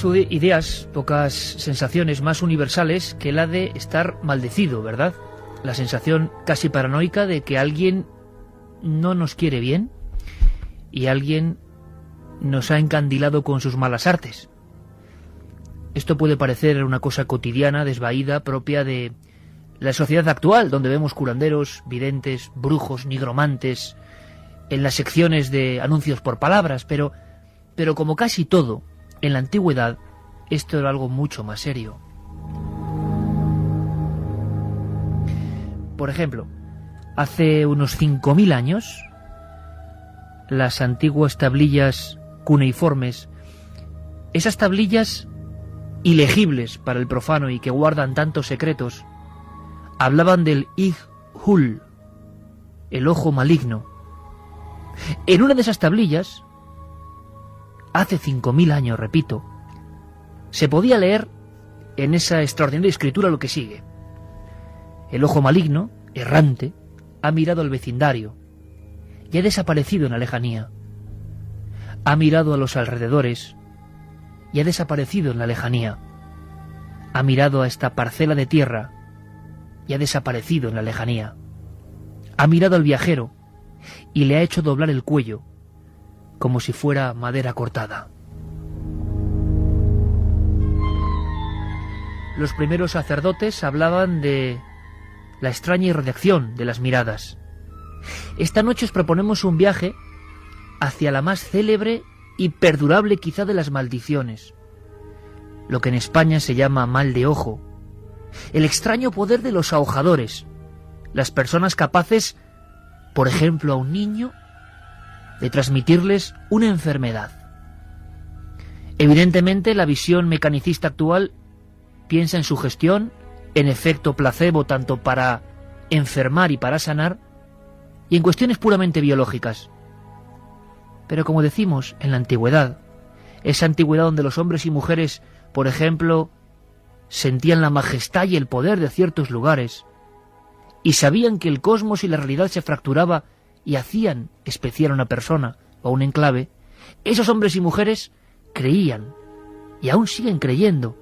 Ideas, pocas sensaciones más universales que la de estar maldecido, ¿verdad? La sensación casi paranoica de que alguien no nos quiere bien y alguien nos ha encandilado con sus malas artes. Esto puede parecer una cosa cotidiana, desvaída, propia de la sociedad actual, donde vemos curanderos, videntes, brujos, nigromantes, en las secciones de anuncios por palabras, pero como casi todo, en la antigüedad, esto era algo mucho más serio. Por ejemplo, hace unos 5000 años, las antiguas tablillas cuneiformes, esas tablillas ilegibles para el profano y que guardan tantos secretos, hablaban del Ig-Hul, el ojo maligno. En una de esas tablillas, hace 5000 años, repito, se podía leer en esa extraordinaria escritura lo que sigue. El ojo maligno, errante, ha mirado al vecindario y ha desaparecido en la lejanía. Ha mirado a los alrededores y ha desaparecido en la lejanía. Ha mirado a esta parcela de tierra y ha desaparecido en la lejanía. Ha mirado al viajero y le ha hecho doblar el cuello como si fuera madera cortada. Los primeros sacerdotes hablaban de la extraña irradiación de las miradas. Esta noche os proponemos un viaje hacia la más célebre y perdurable quizá de las maldiciones, lo que en España se llama mal de ojo, el extraño poder de los ahojadores, las personas capaces, por ejemplo a un niño, de transmitirles una enfermedad. Evidentemente la visión mecanicista actual piensa en sugestión, en efecto placebo tanto para enfermar y para sanar, y en cuestiones puramente biológicas. Pero como decimos, en la antigüedad, esa antigüedad donde los hombres y mujeres, por ejemplo, sentían la majestad y el poder de ciertos lugares, y sabían que el cosmos y la realidad se fracturaba y hacían especial a una persona o a un enclave, esos hombres y mujeres creían, y aún siguen creyendo,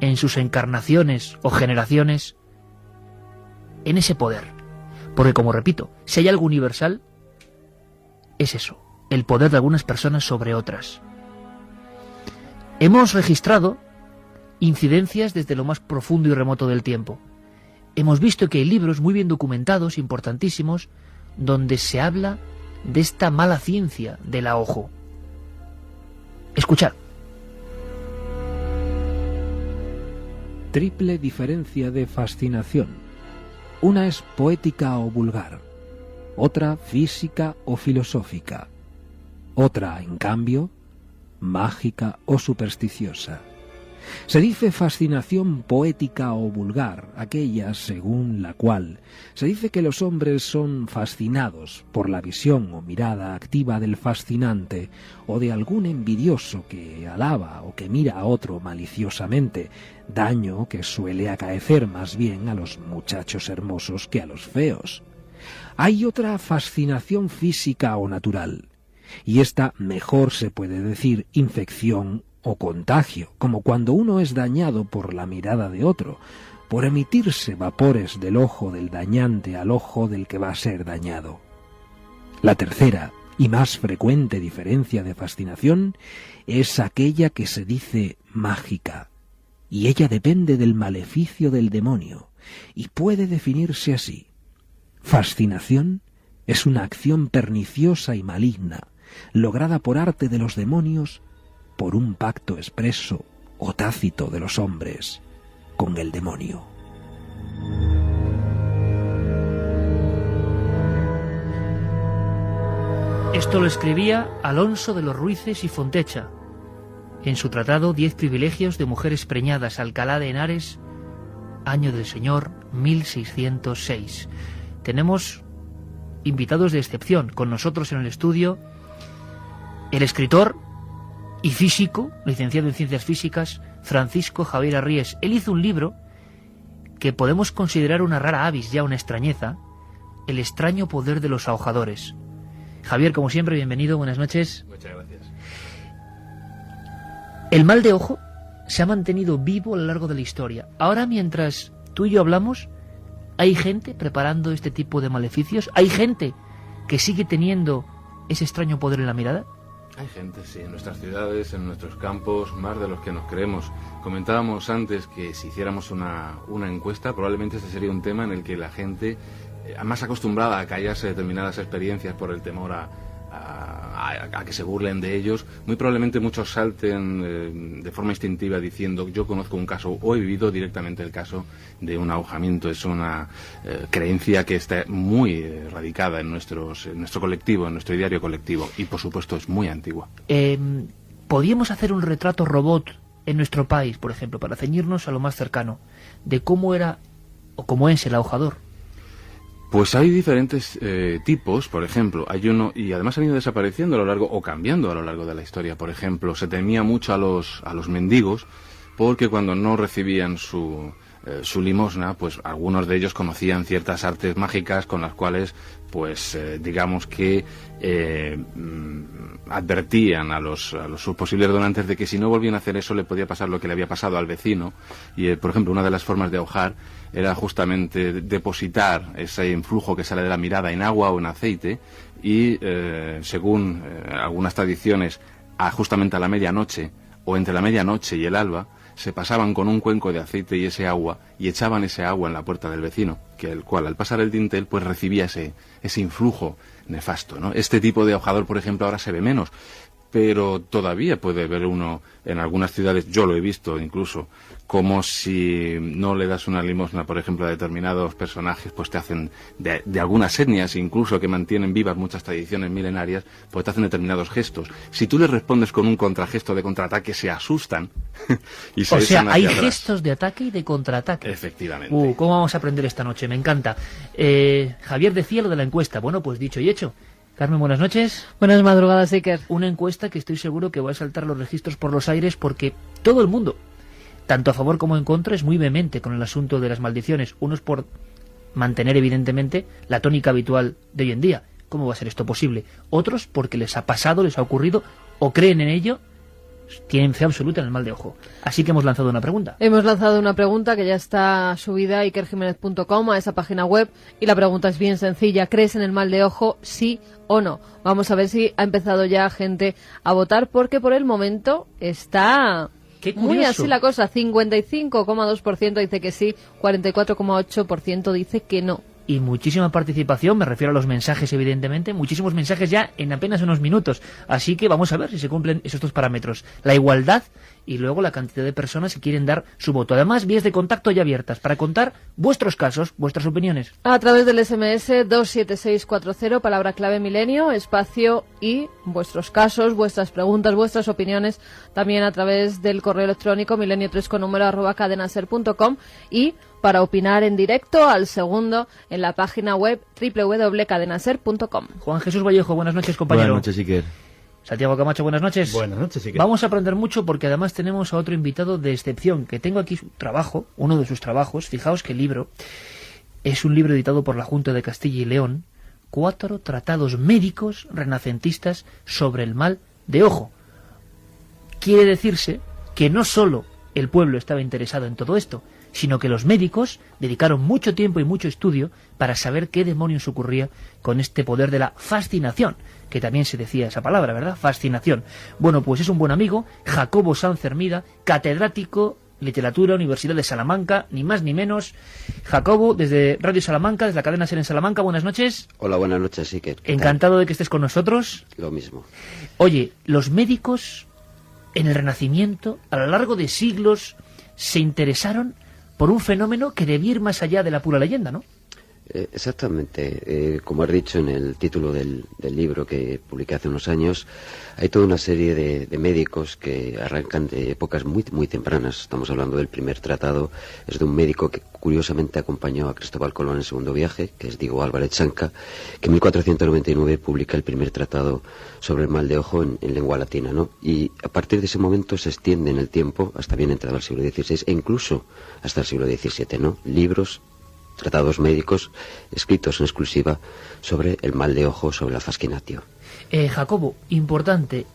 en sus encarnaciones o generaciones, en ese poder. Porque, como repito, si hay algo universal, es eso, el poder de algunas personas sobre otras. Hemos registrado incidencias desde lo más profundo y remoto del tiempo. Hemos visto que hay libros muy bien documentados, importantísimos, donde se habla de esta mala ciencia del ojo. Escuchad. Triple diferencia de fascinación. Una es poética o vulgar, otra física o filosófica, otra, en cambio, mágica o supersticiosa. Se dice fascinación poética o vulgar, aquella según la cual se dice que los hombres son fascinados por la visión o mirada activa del fascinante o de algún envidioso que alaba o que mira a otro maliciosamente, daño que suele acaecer más bien a los muchachos hermosos que a los feos. Hay otra fascinación física o natural, y esta mejor se puede decir infección o contagio, como cuando uno es dañado por la mirada de otro, por emitirse vapores del ojo del dañante al ojo del que va a ser dañado. La tercera y más frecuente diferencia de fascinación es aquella que se dice mágica, y ella depende del maleficio del demonio, y puede definirse así. Fascinación es una acción perniciosa y maligna, lograda por arte de los demonios, por un pacto expreso o tácito de los hombres con el demonio. Esto lo escribía Alonso de los Ruices y Fontecha en su tratado 10 privilegios de mujeres preñadas, Alcalá de Henares, año del Señor 1606. Tenemos invitados de excepción con nosotros en el estudio, el escritor y físico, licenciado en Ciencias Físicas, Francisco Javier Arries. Él hizo un libro que podemos considerar una rara avis, ya una extrañeza, El extraño poder de los ahojadores. Javier, como siempre, bienvenido, buenas noches. Muchas gracias. El mal de ojo se ha mantenido vivo a lo largo de la historia. Ahora, mientras tú y yo hablamos, hay gente preparando este tipo de maleficios. Hay gente que sigue teniendo ese extraño poder en la mirada. Hay gente, sí, en nuestras ciudades, en nuestros campos, más de los que nos creemos. Comentábamos antes que si hiciéramos una encuesta, probablemente este sería un tema en el que la gente, más acostumbrada a callarse determinadas experiencias por el temor a que se burlen de ellos, muy probablemente muchos salten de forma instintiva diciendo: yo conozco un caso o he vivido directamente el caso de un ahogamiento. Es una creencia que está muy radicada en nuestro colectivo, en nuestro ideario colectivo, y por supuesto es muy antigua. ¿Podríamos hacer un retrato robot en nuestro país, por ejemplo, para ceñirnos a lo más cercano, de cómo era o cómo es el ahojador? Pues hay diferentes tipos. Por ejemplo, hay uno, y además han ido desapareciendo a lo largo, o cambiando a lo largo de la historia. Por ejemplo, se temía mucho a los mendigos, porque cuando no recibían su limosna, pues algunos de ellos conocían ciertas artes mágicas con las cuales, pues digamos que advertían a sus posibles donantes de que si no volvían a hacer eso le podía pasar lo que le había pasado al vecino. Y por ejemplo, una de las formas de ahojar era justamente depositar ese influjo que sale de la mirada en agua o en aceite, y según algunas tradiciones, justamente a la medianoche o entre la medianoche y el alba, se pasaban con un cuenco de aceite y ese agua, y echaban ese agua en la puerta del vecino, que el cual al pasar el dintel pues recibía ese influjo nefasto, ¿no? Este tipo de ahojador, por ejemplo, ahora se ve menos, pero todavía puede ver uno en algunas ciudades, yo lo he visto incluso, como si no le das una limosna, por ejemplo, a determinados personajes, pues te hacen, de algunas etnias incluso que mantienen vivas muchas tradiciones milenarias, pues te hacen determinados gestos. Si tú les respondes con un contragesto de contraataque, se asustan y se echan hacia hay atrás. gestos de ataque y de contraataque. Efectivamente. ¿Cómo vamos a aprender esta noche? Me encanta. Javier decía lo de la encuesta. Bueno, pues dicho y hecho. Carmen, buenas noches. Buenas madrugadas, Iker. Una encuesta que estoy seguro que va a saltar los registros por los aires, porque todo el mundo, tanto a favor como en contra, es muy vehemente con el asunto de las maldiciones. Unos por mantener evidentemente la tónica habitual de hoy en día. ¿Cómo va a ser esto posible? Otros porque les ha pasado, les ha ocurrido, o creen en ello, tienen fe absoluta en el mal de ojo. Así que hemos lanzado una pregunta. Hemos lanzado una pregunta que ya está subida a ikerjimenez.com, a esa página web, y la pregunta es bien sencilla: ¿crees en el mal de ojo, sí o no? Vamos a ver si ha empezado ya gente a votar, porque por el momento está muy así la cosa. 55,2% dice que sí, 44,8% dice que no. Y muchísima participación, me refiero a los mensajes evidentemente, muchísimos mensajes ya en apenas unos minutos, así que vamos a ver si se cumplen esos dos parámetros, la igualdad y luego la cantidad de personas que quieren dar su voto. Además, vías de contacto ya abiertas para contar vuestros casos, vuestras opiniones. A través del SMS 27640, palabra clave milenio, espacio y vuestros casos, vuestras preguntas, vuestras opiniones, también a través del correo electrónico milenio3 con número @cadenaser.com, y para opinar en directo al segundo en la página web www.cadenaser.com. Juan Jesús Vallejo, buenas noches, compañero. Buenas noches, Iker. Santiago Camacho, buenas noches. Buenas noches, Iker. Vamos a aprender mucho porque además tenemos a otro invitado de excepción, que tengo aquí su trabajo, uno de sus trabajos. Fijaos que el libro es un libro editado por la Junta de Castilla y León, 4 tratados médicos renacentistas sobre el mal de ojo. Quiere decirse que no solo el pueblo estaba interesado en todo esto, sino que los médicos dedicaron mucho tiempo y mucho estudio para saber qué demonios ocurría con este poder de la fascinación, que también se decía esa palabra, ¿verdad? Fascinación. Bueno, pues es un buen amigo, Jacobo Sanz Hermida, catedrático, literatura, Universidad de Salamanca, ni más ni menos. Jacobo, desde Radio Salamanca, desde la cadena SER en Salamanca, buenas noches. Hola, buenas noches, Iker. Encantado de que estés con nosotros. Lo mismo. Oye, los médicos en el Renacimiento, a lo largo de siglos, se interesaron por un fenómeno que debía ir más allá de la pura leyenda, ¿no? Exactamente. Como has dicho en el título del libro que publiqué hace unos años, hay toda una serie de médicos que arrancan de épocas muy, muy tempranas. Estamos hablando del primer tratado, es de un médico que curiosamente acompañó a Cristóbal Colón en el segundo viaje, que es Diego Álvarez Chanca, que en 1499 publica el primer tratado sobre el mal de ojo en lengua latina, ¿no? Y a partir de ese momento se extiende en el tiempo hasta bien entrado al siglo XVI e incluso hasta el siglo XVII, ¿no? Libros tratados médicos escritos en exclusiva sobre el mal de ojo, sobre la fascinatio. Jacobo, importante,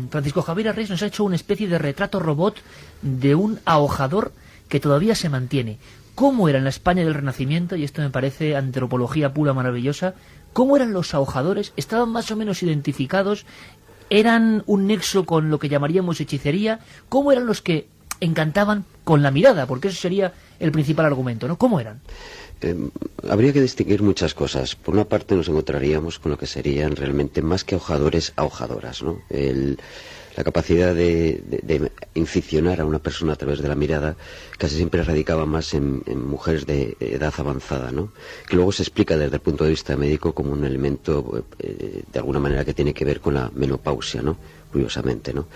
Francisco Javier Arrés nos ha hecho una especie de retrato robot de un ahojador que todavía se mantiene. ¿Cómo era en la España del Renacimiento? Y esto me parece antropología pura maravillosa. ¿Cómo eran los ahojadores? ¿Estaban más o menos identificados? ¿Eran un nexo con lo que llamaríamos hechicería? ¿Cómo eran los que encantaban con la mirada? Porque eso sería el principal argumento, ¿no? ¿Cómo eran? Habría que distinguir muchas cosas. Por una parte nos encontraríamos con lo que serían realmente más que ahojadores, ahojadoras, ¿no? La capacidad de inficionar a una persona a través de la mirada casi siempre radicaba más en mujeres de edad avanzada, ¿no? Que luego se explica desde el punto de vista médico como un elemento de alguna manera que tiene que ver con la menopausia, ¿no? Curiosamente, ¿no?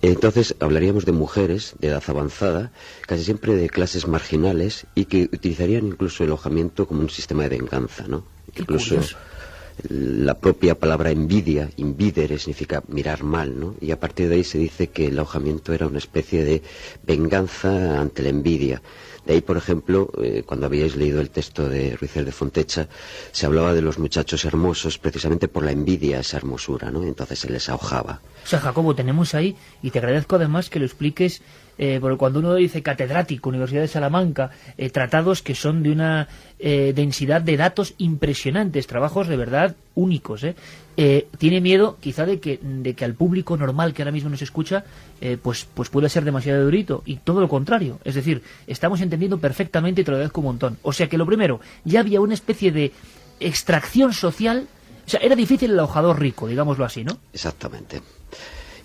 Entonces hablaríamos de mujeres de edad avanzada, casi siempre de clases marginales, y que utilizarían incluso el alojamiento como un sistema de venganza, ¿no? Incluso la propia palabra envidia, invidere, significa mirar mal, ¿no? Y a partir de ahí se dice que el alojamiento era una especie de venganza ante la envidia. De ahí, por ejemplo, cuando habíais leído el texto de Ruiz de Fontecha, se hablaba de los muchachos hermosos precisamente por la envidia a esa hermosura, ¿no? Entonces se les ahojaba. O sea, Jacobo, tenemos ahí, y te agradezco además que lo expliques, porque cuando uno dice catedrático, Universidad de Salamanca, tratados que son de una densidad de datos impresionantes, trabajos de verdad únicos, tiene miedo quizá de que al público normal que ahora mismo nos escucha pues pueda ser demasiado durito, y todo lo contrario. Es decir, estamos entendiendo perfectamente y te lo agradezco un montón. O sea que lo primero, ya había una especie de extracción social. O sea, era difícil el ahojador rico, digámoslo así, ¿no? Exactamente.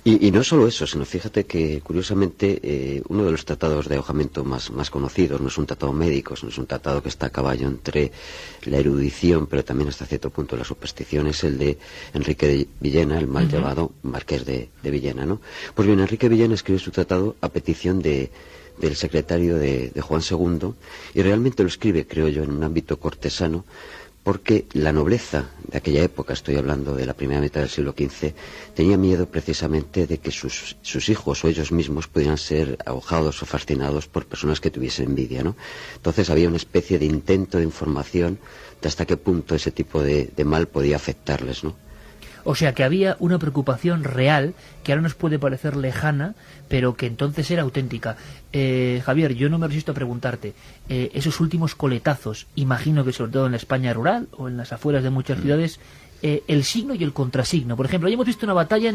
Y no solo eso, sino fíjate que, curiosamente, uno de los tratados de ahojamiento más conocidos, no es un tratado médico, sino es un tratado que está a caballo entre la erudición, pero también hasta cierto punto la superstición, es el de Enrique de Villena, el mal llamado Marqués de Villena, ¿no? Pues bien, Enrique Villena escribe su tratado a petición del secretario de Juan II, y realmente lo escribe, creo yo, en un ámbito cortesano, porque la nobleza de aquella época, estoy hablando de la primera mitad del siglo XV, tenía miedo precisamente de que sus hijos o ellos mismos pudieran ser ahojados o fascinados por personas que tuviesen envidia, ¿no? Entonces había una especie de intento de información de hasta qué punto ese tipo de mal podía afectarles, ¿no? O sea que había una preocupación real que ahora nos puede parecer lejana, pero que entonces era auténtica. Javier, yo no me resisto a preguntarte, esos últimos coletazos, imagino que sobre todo en la España rural o en las afueras de muchas ciudades, el signo y el contrasigno. Por ejemplo, ya hemos visto una batalla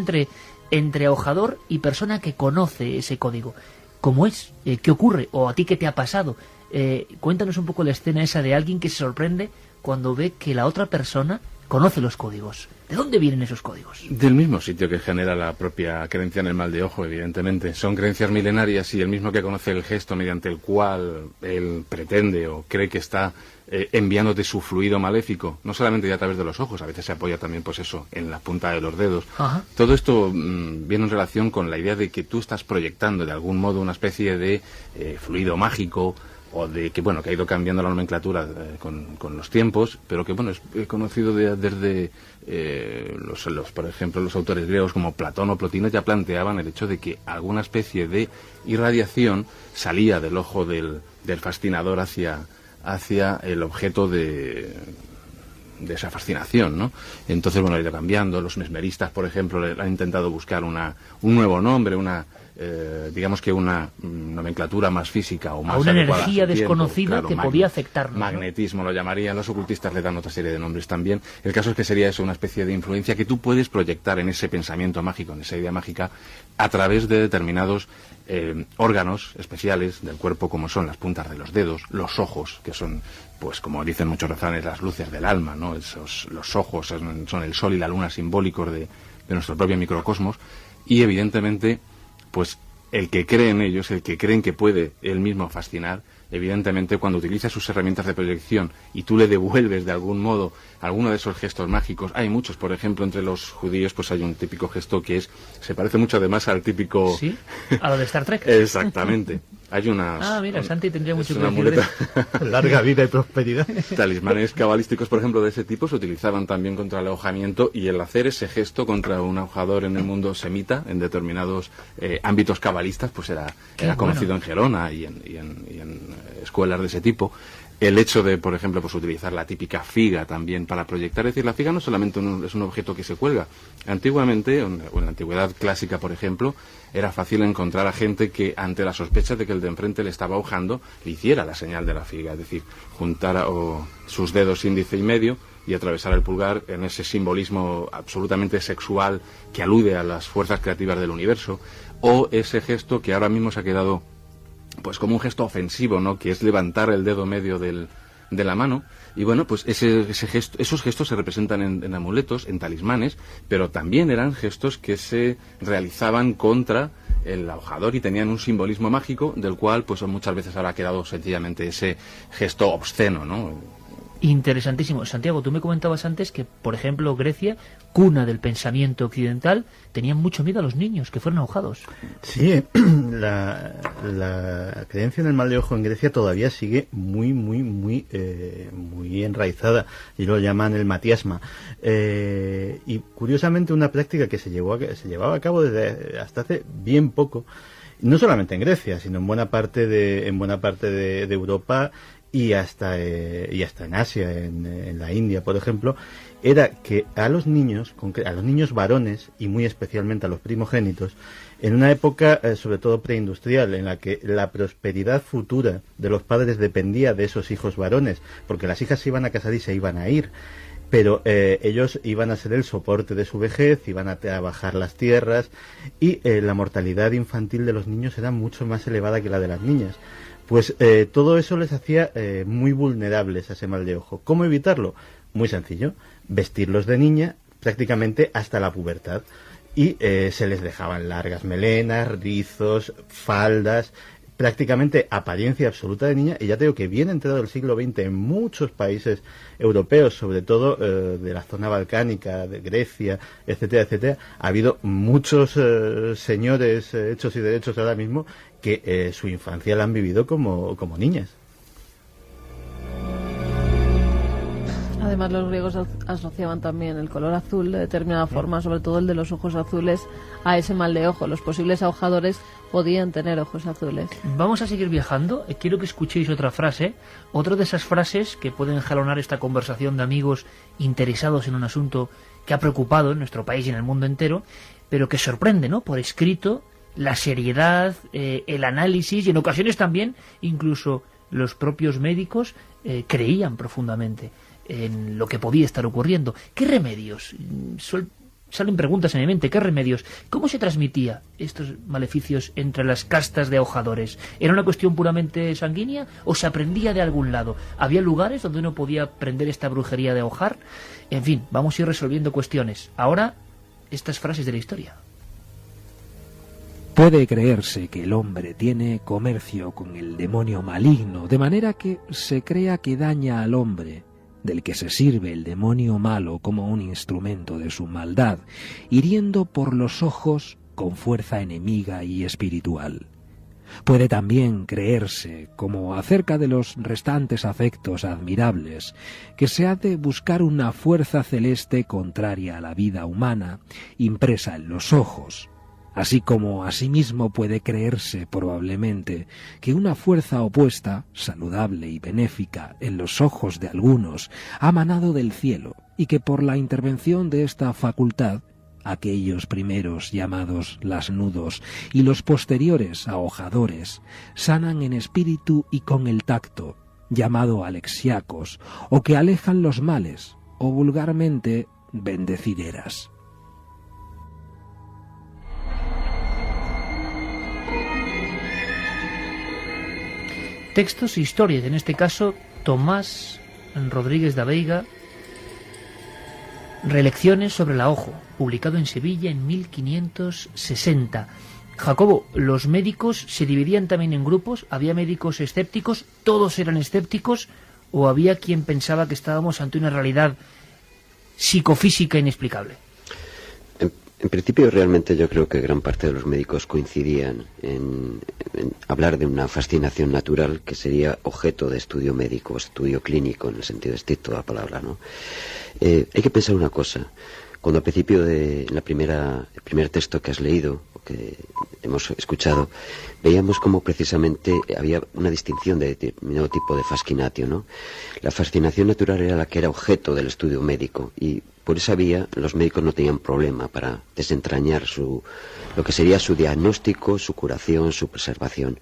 entre ahojador y persona que conoce ese código. ¿Cómo es? ¿Qué ocurre? ¿O a ti qué te ha pasado? Cuéntanos un poco la escena esa de alguien que se sorprende cuando ve que la otra persona conoce los códigos. ¿De dónde vienen esos códigos? Del mismo sitio que genera la propia creencia en el mal de ojo, evidentemente. Son creencias milenarias, y el mismo que conoce el gesto mediante el cual él pretende o cree que está enviándote su fluido maléfico, no solamente ya a través de los ojos, a veces se apoya también, pues eso, en la punta de los dedos. Ajá. Todo esto viene en relación con la idea de que tú estás proyectando de algún modo una especie de fluido mágico, o de que, bueno, que ha ido cambiando la nomenclatura con los tiempos, pero que, bueno, es conocido desde por ejemplo, los autores griegos como Platón o Plotino ya planteaban el hecho de que alguna especie de irradiación salía del ojo del fascinador hacia el objeto de esa fascinación, ¿no? Entonces, bueno, ha ido cambiando. Los mesmeristas, por ejemplo, han intentado buscar un nuevo nombre, digamos que una nomenclatura más física o más a una adecuada energía a su tiempo. desconocida, Claro, que podía afectarnos, magnetismo, ¿no? Lo llamarían. Los ocultistas le dan otra serie de nombres también. El caso es que sería eso, una especie de influencia que tú puedes proyectar en ese pensamiento mágico, en esa idea mágica, a través de determinados órganos especiales del cuerpo, como son las puntas de los dedos, los ojos, que son, pues como dicen muchos refranes, las luces del alma, ¿no? Los ojos son el sol y la luna simbólicos de nuestro propio microcosmos, y evidentemente, pues el que cree en ellos, el que creen que puede él mismo fascinar, evidentemente cuando utiliza sus herramientas de proyección y tú le devuelves de algún modo alguno de esos gestos mágicos, hay muchos, por ejemplo, entre los judíos, pues hay un típico gesto que se parece mucho además al típico... ¿Sí? ¿A lo de Star Trek? Exactamente. Hay unas... mira, Santi tendría mucho que una decir de muleta. Larga vida y prosperidad. Talismanes cabalísticos, por ejemplo, de ese tipo se utilizaban también contra el ahojamiento, y el hacer ese gesto contra un ahojador en el mundo semita, en determinados ámbitos cabalistas, pues era conocido en Gerona y en escuelas de ese tipo. El hecho de, por ejemplo, pues utilizar la típica figa también para proyectar. Es decir, la figa no solamente es un objeto que se cuelga. Antiguamente, o en la antigüedad clásica, por ejemplo, era fácil encontrar a gente que, ante la sospecha de que el de enfrente le estaba ahogando, le hiciera la señal de la figa. Es decir, juntara sus dedos índice y medio y atravesar el pulgar en ese simbolismo absolutamente sexual que alude a las fuerzas creativas del universo, o ese gesto que ahora mismo se ha quedado pues como un gesto ofensivo, ¿no?, que es levantar el dedo medio de la mano. Y bueno, pues esos gestos se representan en amuletos, en talismanes, pero también eran gestos que se realizaban contra el ahojador y tenían un simbolismo mágico del cual pues muchas veces ahora ha quedado sencillamente ese gesto obsceno, ¿no? Interesantísimo. Santiago, tú me comentabas antes que, por ejemplo, Grecia, cuna del pensamiento occidental, tenían mucho miedo a los niños que fueran ahogados. Sí, la creencia en el mal de ojo en Grecia todavía sigue muy enraizada, y lo llaman el matiasma. Y curiosamente una práctica que se llevaba a cabo desde hasta hace bien poco, no solamente en Grecia, sino en buena parte de Europa y hasta en Asia, en la India, por ejemplo, era que a los niños varones, y muy especialmente a los primogénitos, en una época sobre todo preindustrial, en la que la prosperidad futura de los padres dependía de esos hijos varones, porque las hijas se iban a casar y se iban a ir, pero ellos iban a ser el soporte de su vejez, iban a trabajar las tierras, y la mortalidad infantil de los niños era mucho más elevada que la de las niñas. Pues todo eso les hacía muy vulnerables a ese mal de ojo. ¿Cómo evitarlo? Muy sencillo, vestirlos de niña prácticamente hasta la pubertad, y se les dejaban largas melenas, rizos, faldas, prácticamente apariencia absoluta de niña. Y ya te digo que bien entrado el siglo XX en muchos países europeos, sobre todo de la zona balcánica, de Grecia, etcétera, etcétera, ha habido muchos señores hechos y derechos ahora mismo que su infancia la han vivido como niñas. Además, los griegos asociaban también el color azul de determinada forma, sobre todo el de los ojos azules, a ese mal de ojo. Los posibles ahojadores podían tener ojos azules. Vamos a seguir viajando. Quiero que escuchéis otra frase, otra de esas frases que pueden jalonar esta conversación de amigos interesados en un asunto que ha preocupado en nuestro país y en el mundo entero, pero que sorprende, ¿no?, por escrito, la seriedad, el análisis, y en ocasiones también incluso los propios médicos creían profundamente en lo que podía estar ocurriendo. ¿Qué remedios? Salen preguntas en mi mente. ¿Qué remedios? ¿Cómo se transmitía estos maleficios entre las castas de ahojadores? ¿Era una cuestión puramente sanguínea o se aprendía de algún lado? ¿Había lugares donde uno podía aprender esta brujería de ahojar? En fin, vamos a ir resolviendo cuestiones. Ahora, estas frases de la historia. Puede creerse que el hombre tiene comercio con el demonio maligno, de manera que se crea que daña al hombre, del que se sirve el demonio malo como un instrumento de su maldad, hiriendo por los ojos con fuerza enemiga y espiritual. Puede también creerse, como acerca de los restantes afectos admirables, que se ha de buscar una fuerza celeste contraria a la vida humana, impresa en los ojos, así como asimismo puede creerse probablemente que una fuerza opuesta, saludable y benéfica en los ojos de algunos, ha manado del cielo, y que por la intervención de esta facultad, aquellos primeros llamados lasnudos y los posteriores ahojadores, sanan en espíritu y con el tacto, llamado alexiacos, o que alejan los males, o vulgarmente bendecideras. Textos e historias, en este caso Tomás Rodríguez da Veiga, Relecciones sobre el ahojo, publicado en Sevilla en 1560. Jacobo, ¿los médicos se dividían también en grupos? ¿Había médicos escépticos? ¿Todos eran escépticos? ¿O había quien pensaba que estábamos ante una realidad psicofísica inexplicable? En principio, realmente yo creo que gran parte de los médicos coincidían en hablar de una fascinación natural que sería objeto de estudio médico, estudio clínico en el sentido estricto de la palabra, ¿no? Hay que pensar una cosa. Cuando al principio el primer texto que has leído, que hemos escuchado, veíamos como precisamente había una distinción de determinado tipo de fascinatio, ¿no? La fascinación natural era la que era objeto del estudio médico, y por esa vía los médicos no tenían problema para desentrañar lo que sería su diagnóstico, su curación, su preservación.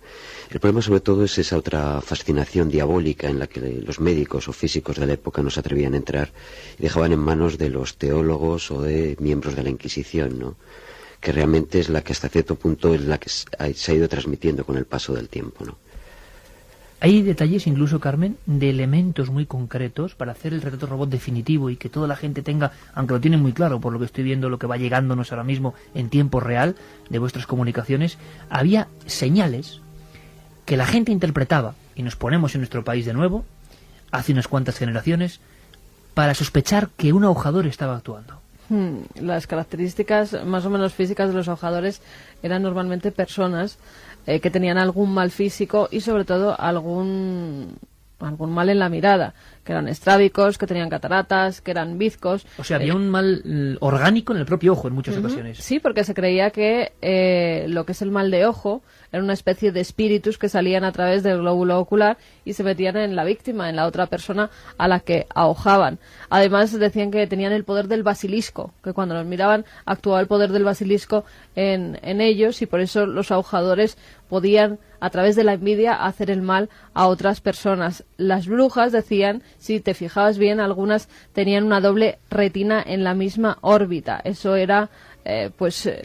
El problema sobre todo es esa otra fascinación diabólica en la que los médicos o físicos de la época no se atrevían a entrar y dejaban en manos de los teólogos o de miembros de la Inquisición, ¿no? Que realmente es la que hasta cierto punto es la que se ha ido transmitiendo con el paso del tiempo, ¿no? Hay detalles incluso, Carmen, de elementos muy concretos para hacer el retrato robot definitivo y que toda la gente tenga, aunque lo tienen muy claro por lo que estoy viendo, lo que va llegándonos ahora mismo en tiempo real de vuestras comunicaciones. Había señales que la gente interpretaba, y nos ponemos en nuestro país de nuevo, hace unas cuantas generaciones, para sospechar que un ahojador estaba actuando. Las características más o menos físicas de los ahojadores eran normalmente personas que tenían algún mal físico y sobre todo algún mal en la mirada, que eran estrábicos, que tenían cataratas, que eran bizcos. O sea, había un mal orgánico en el propio ojo en muchas ocasiones. Sí, porque se creía que lo que es el mal de ojo era una especie de espíritus que salían a través del glóbulo ocular y se metían en la víctima, en la otra persona a la que ahojaban. Además decían que tenían el poder del basilisco, que cuando los miraban actuaba el poder del basilisco en ellos, y por eso los ahojadores podían, a través de la envidia, hacer el mal a otras personas. Las brujas decían, si te fijabas bien, algunas tenían una doble retina en la misma órbita. Eso era,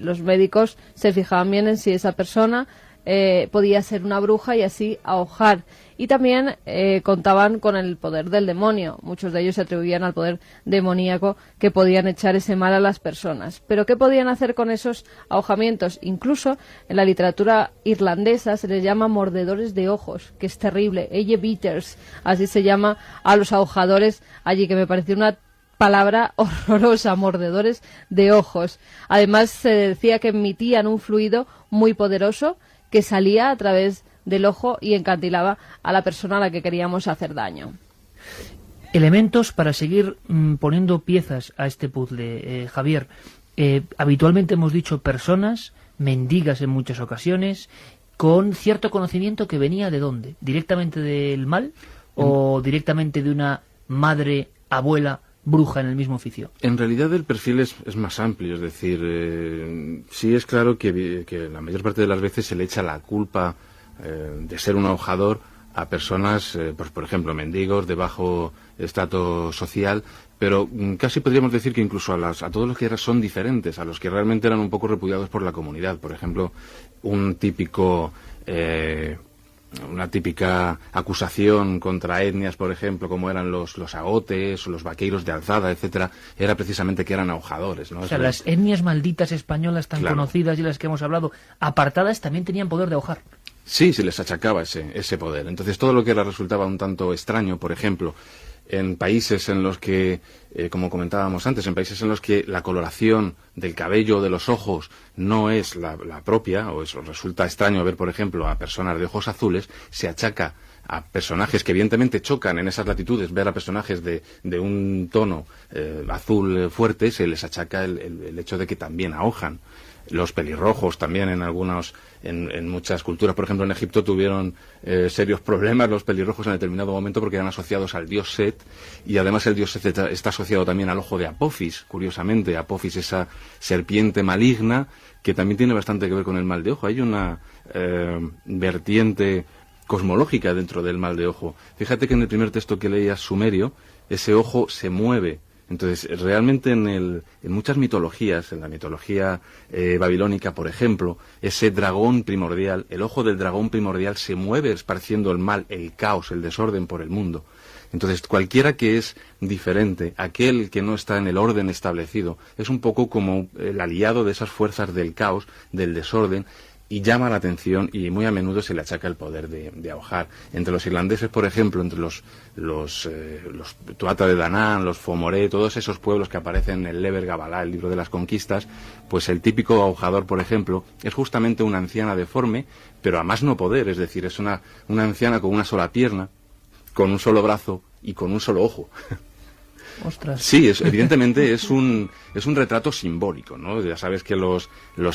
los médicos se fijaban bien en si esa persona podía ser una bruja y así ahojar. Y también contaban con el poder del demonio. Muchos de ellos se atribuían al poder demoníaco, que podían echar ese mal a las personas. ¿Pero qué podían hacer con esos ahojamientos? Incluso en la literatura irlandesa se les llama mordedores de ojos, que es terrible. Eye beaters, así se llama a los ahojadores allí, que me pareció una palabra horrorosa, mordedores de ojos. Además se decía que emitían un fluido muy poderoso que salía a través del ojo y encantilaba a la persona a la que queríamos hacer daño. Elementos para seguir poniendo piezas a este puzzle, Javier. Habitualmente hemos dicho personas, mendigas en muchas ocasiones, con cierto conocimiento que venía ¿de dónde? ¿Directamente del mal o directamente de una madre, abuela, bruja en el mismo oficio? En realidad el perfil es más amplio, es decir, sí es claro que la mayor parte de las veces se le echa la culpa de ser un ahojador a personas, pues por ejemplo, mendigos de bajo estrato social, pero casi podríamos decir que incluso a todos los que son diferentes, a los que realmente eran un poco repudiados por la comunidad. Por ejemplo, una típica acusación contra etnias, por ejemplo, como eran los agotes o los vaqueiros de Alzada, etcétera, era precisamente que eran ahojadores, ¿no? O sea, las etnias malditas españolas tan conocidas y las que hemos hablado, apartadas, también tenían poder de ahojar. Sí, se les achacaba ese poder. Entonces todo lo que les resultaba un tanto extraño, por ejemplo, en países en los que, como comentábamos antes, en países en los que la coloración del cabello o de los ojos no es la propia, o eso resulta extraño ver, por ejemplo, a personas de ojos azules, se achaca a personajes que evidentemente chocan en esas latitudes, ver a personajes de un tono azul fuerte, se les achaca el hecho de que también ahojan. Los pelirrojos también en muchas culturas, por ejemplo en Egipto tuvieron serios problemas los pelirrojos en determinado momento porque eran asociados al dios Set, y además el dios Set está asociado también al ojo de Apophis, curiosamente. Apophis, esa serpiente maligna que también tiene bastante que ver con el mal de ojo. Hay una vertiente cosmológica dentro del mal de ojo. Fíjate que en el primer texto que leías, sumerio, ese ojo se mueve. Entonces, realmente en muchas mitologías, en la mitología babilónica, por ejemplo, ese dragón primordial, el ojo del dragón primordial se mueve esparciendo el mal, el caos, el desorden por el mundo. Entonces, cualquiera que es diferente, aquel que no está en el orden establecido, es un poco como el aliado de esas fuerzas del caos, del desorden, y llama la atención, y muy a menudo se le achaca el poder de ahojar. Entre los irlandeses, por ejemplo, entre los Tuatha de Danann, los Fomoré, todos esos pueblos que aparecen en el Liber Gabalá, el libro de las conquistas, pues el típico ahojador, por ejemplo, es justamente una anciana deforme, pero a más no poder, es decir, es una anciana con una sola pierna, con un solo brazo y con un solo ojo. Ostras. Sí, evidentemente es un retrato simbólico, ¿no? Ya sabes que los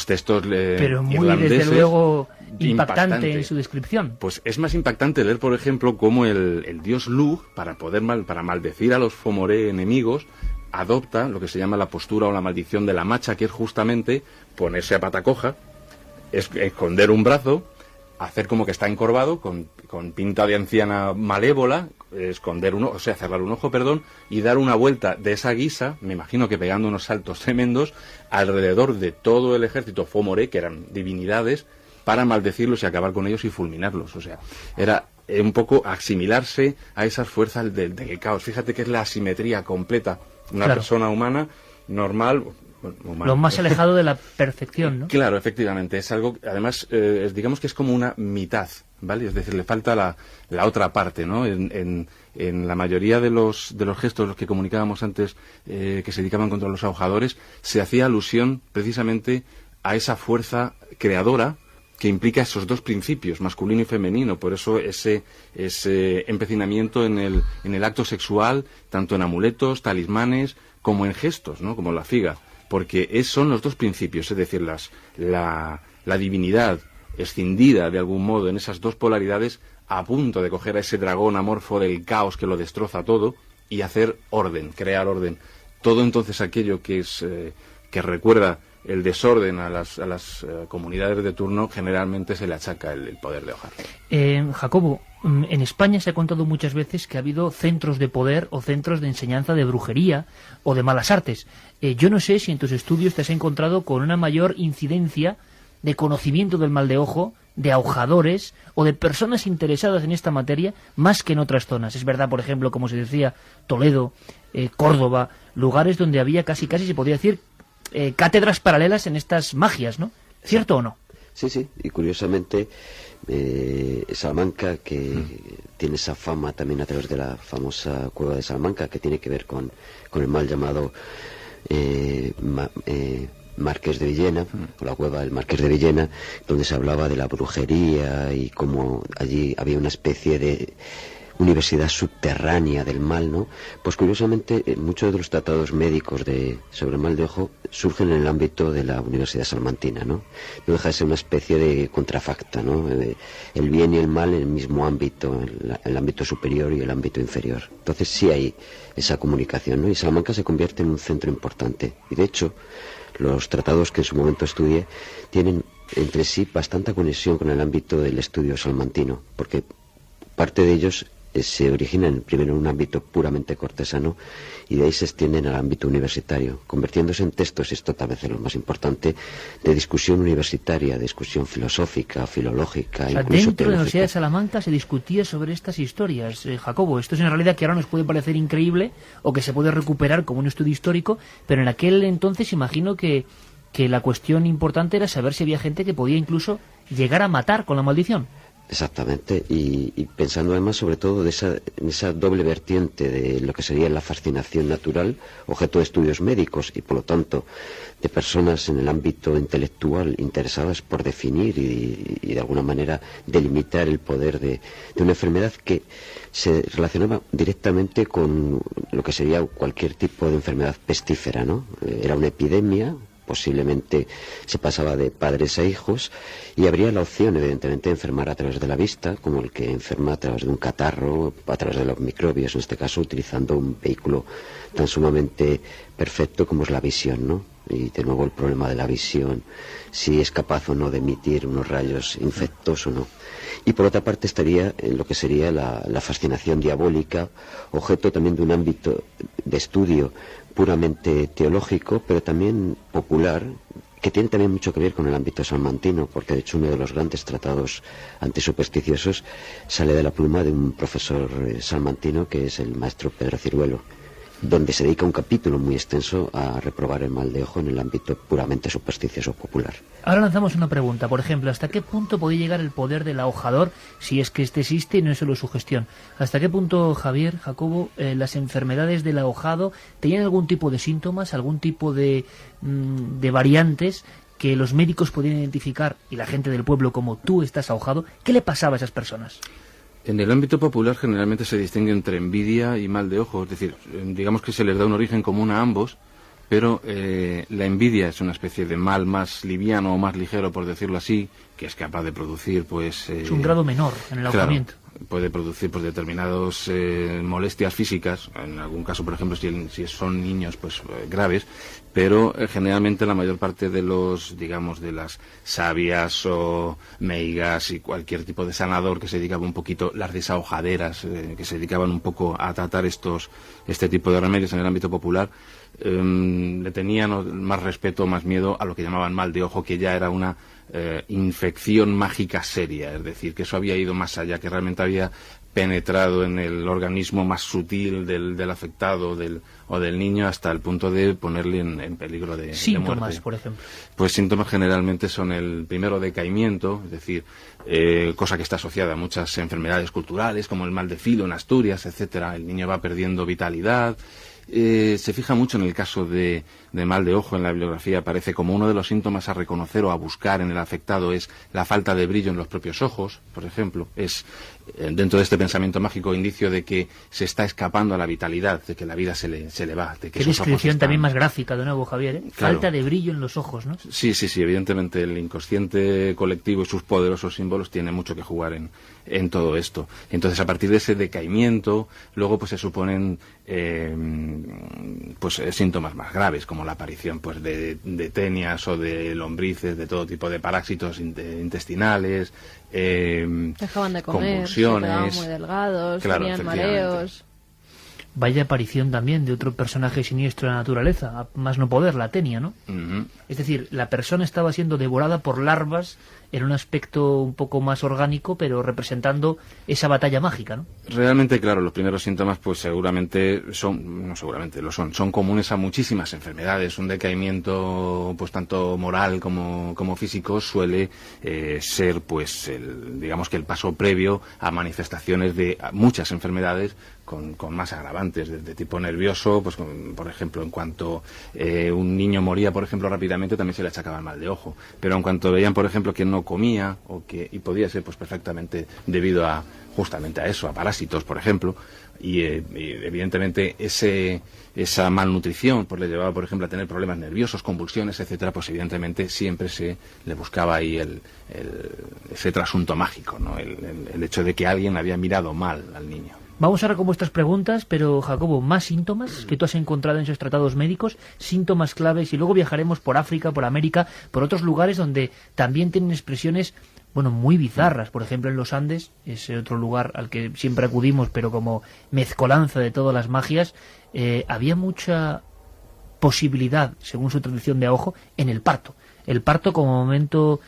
textos pero muy, irlandeses, desde luego, impactante en su descripción. Pues es más impactante leer, por ejemplo, cómo el dios Lugh, para maldecir a los Fomoré enemigos, adopta lo que se llama la postura o la maldición de la macha, que es justamente ponerse a pata coja, esconder un brazo, hacer como que está encorvado, con pinta de anciana malévola, esconder uno, o sea, cerrar un ojo, y dar una vuelta de esa guisa, me imagino que pegando unos saltos tremendos, alrededor de todo el ejército Fomoré, que eran divinidades, para maldecirlos y acabar con ellos y fulminarlos. O sea, era un poco asimilarse a esas fuerzas del caos. Fíjate que es la asimetría completa. Una persona humana, normal... Lo más alejado de la perfección, ¿no? Claro, efectivamente. Es algo, además, digamos que es como una mitad, ¿vale? Es decir, le falta la otra parte, ¿no? En la mayoría de los gestos, los que comunicábamos antes, que se dedicaban contra los ahogadores, se hacía alusión precisamente a esa fuerza creadora que implica esos dos principios, masculino y femenino. Por eso ese empecinamiento en el acto sexual, tanto en amuletos, talismanes, como en gestos, ¿no? Como la figa. Porque son los dos principios, es decir, la divinidad escindida de algún modo en esas dos polaridades, a punto de coger a ese dragón amorfo del caos que lo destroza todo y hacer orden, crear orden. Todo entonces aquello que recuerda el desorden a las comunidades de turno, generalmente se le achaca el poder de Hojar. Jacobo, en España se ha contado muchas veces que ha habido centros de poder o centros de enseñanza de brujería o de malas artes. Yo no sé si en tus estudios te has encontrado con una mayor incidencia de conocimiento del mal de ojo, de ahojadores o de personas interesadas en esta materia más que en otras zonas. Es verdad, por ejemplo, como se decía, Toledo, Córdoba, lugares donde había casi se podría decir cátedras paralelas en estas magias, ¿no? ¿Cierto o no? Sí, y curiosamente Salamanca, que tiene esa fama también a través de la famosa cueva de Salamanca, que tiene que ver con el mal llamado Marqués de Villena, o la cueva del Marqués de Villena, donde se hablaba de la brujería y cómo allí había una especie de universidad subterránea del mal, ¿no? Pues curiosamente muchos de los tratados médicos sobre el mal de ojo surgen en el ámbito de la Universidad Salmantina, ¿no? No deja de ser una especie de contrafacta, ¿no? El bien y el mal en el mismo ámbito, el ámbito superior y el ámbito inferior. Entonces sí hay esa comunicación, ¿no? Y Salamanca se convierte en un centro importante. Y de hecho, los tratados que en su momento estudié tienen entre sí bastante conexión con el ámbito del estudio salmantino, porque parte de ellos se originan primero en un ámbito puramente cortesano y de ahí se extienden al ámbito universitario, convirtiéndose en textos, y esto tal vez es lo más importante, de discusión universitaria, de discusión filosófica, filológica, o sea, incluso dentro de la teológica. Universidad de Salamanca se discutía sobre estas historias. Jacobo, esto es una realidad que ahora nos puede parecer increíble o que se puede recuperar como un estudio histórico, pero en aquel entonces imagino que la cuestión importante era saber si había gente que podía incluso llegar a matar con la maldición. Exactamente, y pensando además sobre todo en esa doble vertiente de lo que sería la fascinación natural, objeto de estudios médicos y por lo tanto de personas en el ámbito intelectual interesadas por definir y de alguna manera delimitar el poder de una enfermedad que se relacionaba directamente con lo que sería cualquier tipo de enfermedad pestífera, ¿no? Era una epidemia, posiblemente se pasaba de padres a hijos y habría la opción evidentemente de enfermar a través de la vista, como el que enferma a través de un catarro, a través de los microbios, en este caso utilizando un vehículo tan sumamente perfecto como es la visión, ¿no? Y de nuevo el problema de la visión, si es capaz o no de emitir unos rayos infectos o no. Y por otra parte estaría en lo que sería la fascinación diabólica, objeto también de un ámbito de estudio puramente teológico, pero también popular, que tiene también mucho que ver con el ámbito salmantino, porque de hecho uno de los grandes tratados antisupersticiosos sale de la pluma de un profesor salmantino que es el maestro Pedro Ciruelo, donde se dedica un capítulo muy extenso a reprobar el mal de ojo en el ámbito puramente supersticioso popular. Ahora lanzamos una pregunta, por ejemplo, ¿hasta qué punto puede llegar el poder del ahojador, si es que este existe y no es solo su gestión? ¿Hasta qué punto, Javier, Jacobo, las enfermedades del ahojado tenían algún tipo de síntomas, algún tipo de variantes que los médicos podían identificar y la gente del pueblo como tú estás ahojado? ¿Qué le pasaba a esas personas? En el ámbito popular generalmente se distingue entre envidia y mal de ojo, es decir, digamos que se les da un origen común a ambos, pero la envidia es una especie de mal más liviano o más ligero, por decirlo así, que es capaz de producir, pues... es un grado menor en el ahogamiento. Puede producir pues determinadas molestias físicas, en algún caso, por ejemplo, si son niños, pues graves, pero generalmente la mayor parte de los, digamos, de las sabias o meigas y cualquier tipo de sanador que se dedicaba un poquito, las desahojaderas, que se dedicaban un poco a tratar este tipo de remedios en el ámbito popular, le tenían más respeto, más miedo a lo que llamaban mal de ojo, que ya era una infección mágica seria, es decir, que eso había ido más allá, que realmente había penetrado en el organismo más sutil del afectado o del niño hasta el punto de ponerle en peligro de síntomas, muerte. Por ejemplo. Pues síntomas generalmente son el primero decaimiento, es decir, cosa que está asociada a muchas enfermedades culturales como el mal de Filo en Asturias, etcétera. El niño va perdiendo vitalidad. Se fija mucho en el caso de mal de ojo en la bibliografía, aparece como uno de los síntomas a reconocer o a buscar en el afectado es la falta de brillo en los propios ojos, por ejemplo, es dentro de este pensamiento mágico indicio de que se está escapando a la vitalidad, de que la vida se le va. De que Qué descripción también más gráfica de nuevo, Javier, ¿eh? Claro. Falta de brillo en los ojos, ¿no? Sí, evidentemente el inconsciente colectivo y sus poderosos símbolos tiene mucho que jugar en todo esto. Entonces, a partir de ese decaimiento, luego pues se suponen síntomas más graves, como la aparición pues de tenias o de lombrices, de todo tipo de parásitos intestinales, dejaban de comer, convulsiones, se quedaban muy delgados, claro, tenían mareos. Vaya aparición también de otro personaje siniestro de la naturaleza, a más no poder, la tenia, ¿no? Uh-huh. Es decir, la persona estaba siendo devorada por larvas en un aspecto un poco más orgánico, pero representando esa batalla mágica, ¿no? Realmente, claro, los primeros síntomas pues seguramente son comunes a muchísimas enfermedades. Un decaimiento pues tanto moral como físico suele ser pues digamos que el paso previo a manifestaciones de muchas enfermedades con más agravantes de tipo nervioso, pues por ejemplo, en cuanto un niño moría, por ejemplo, rápidamente también se le achacaba el mal de ojo, pero en cuanto veían, por ejemplo, que no comía y podía ser pues perfectamente debido a justamente a eso, a parásitos, por ejemplo, y evidentemente esa malnutrición pues le llevaba, por ejemplo, a tener problemas nerviosos, convulsiones, etcétera, pues evidentemente siempre se le buscaba ahí ese trasunto mágico, ¿no? El hecho de que alguien había mirado mal al niño. Vamos ahora con vuestras preguntas, pero Jacobo, más síntomas que tú has encontrado en esos tratados médicos, síntomas claves, y luego viajaremos por África, por América, por otros lugares donde también tienen expresiones, bueno, muy bizarras. Por ejemplo, en los Andes, ese otro lugar al que siempre acudimos, pero como mezcolanza de todas las magias, había mucha posibilidad, según su tradición de ojo, en el parto. El parto como momento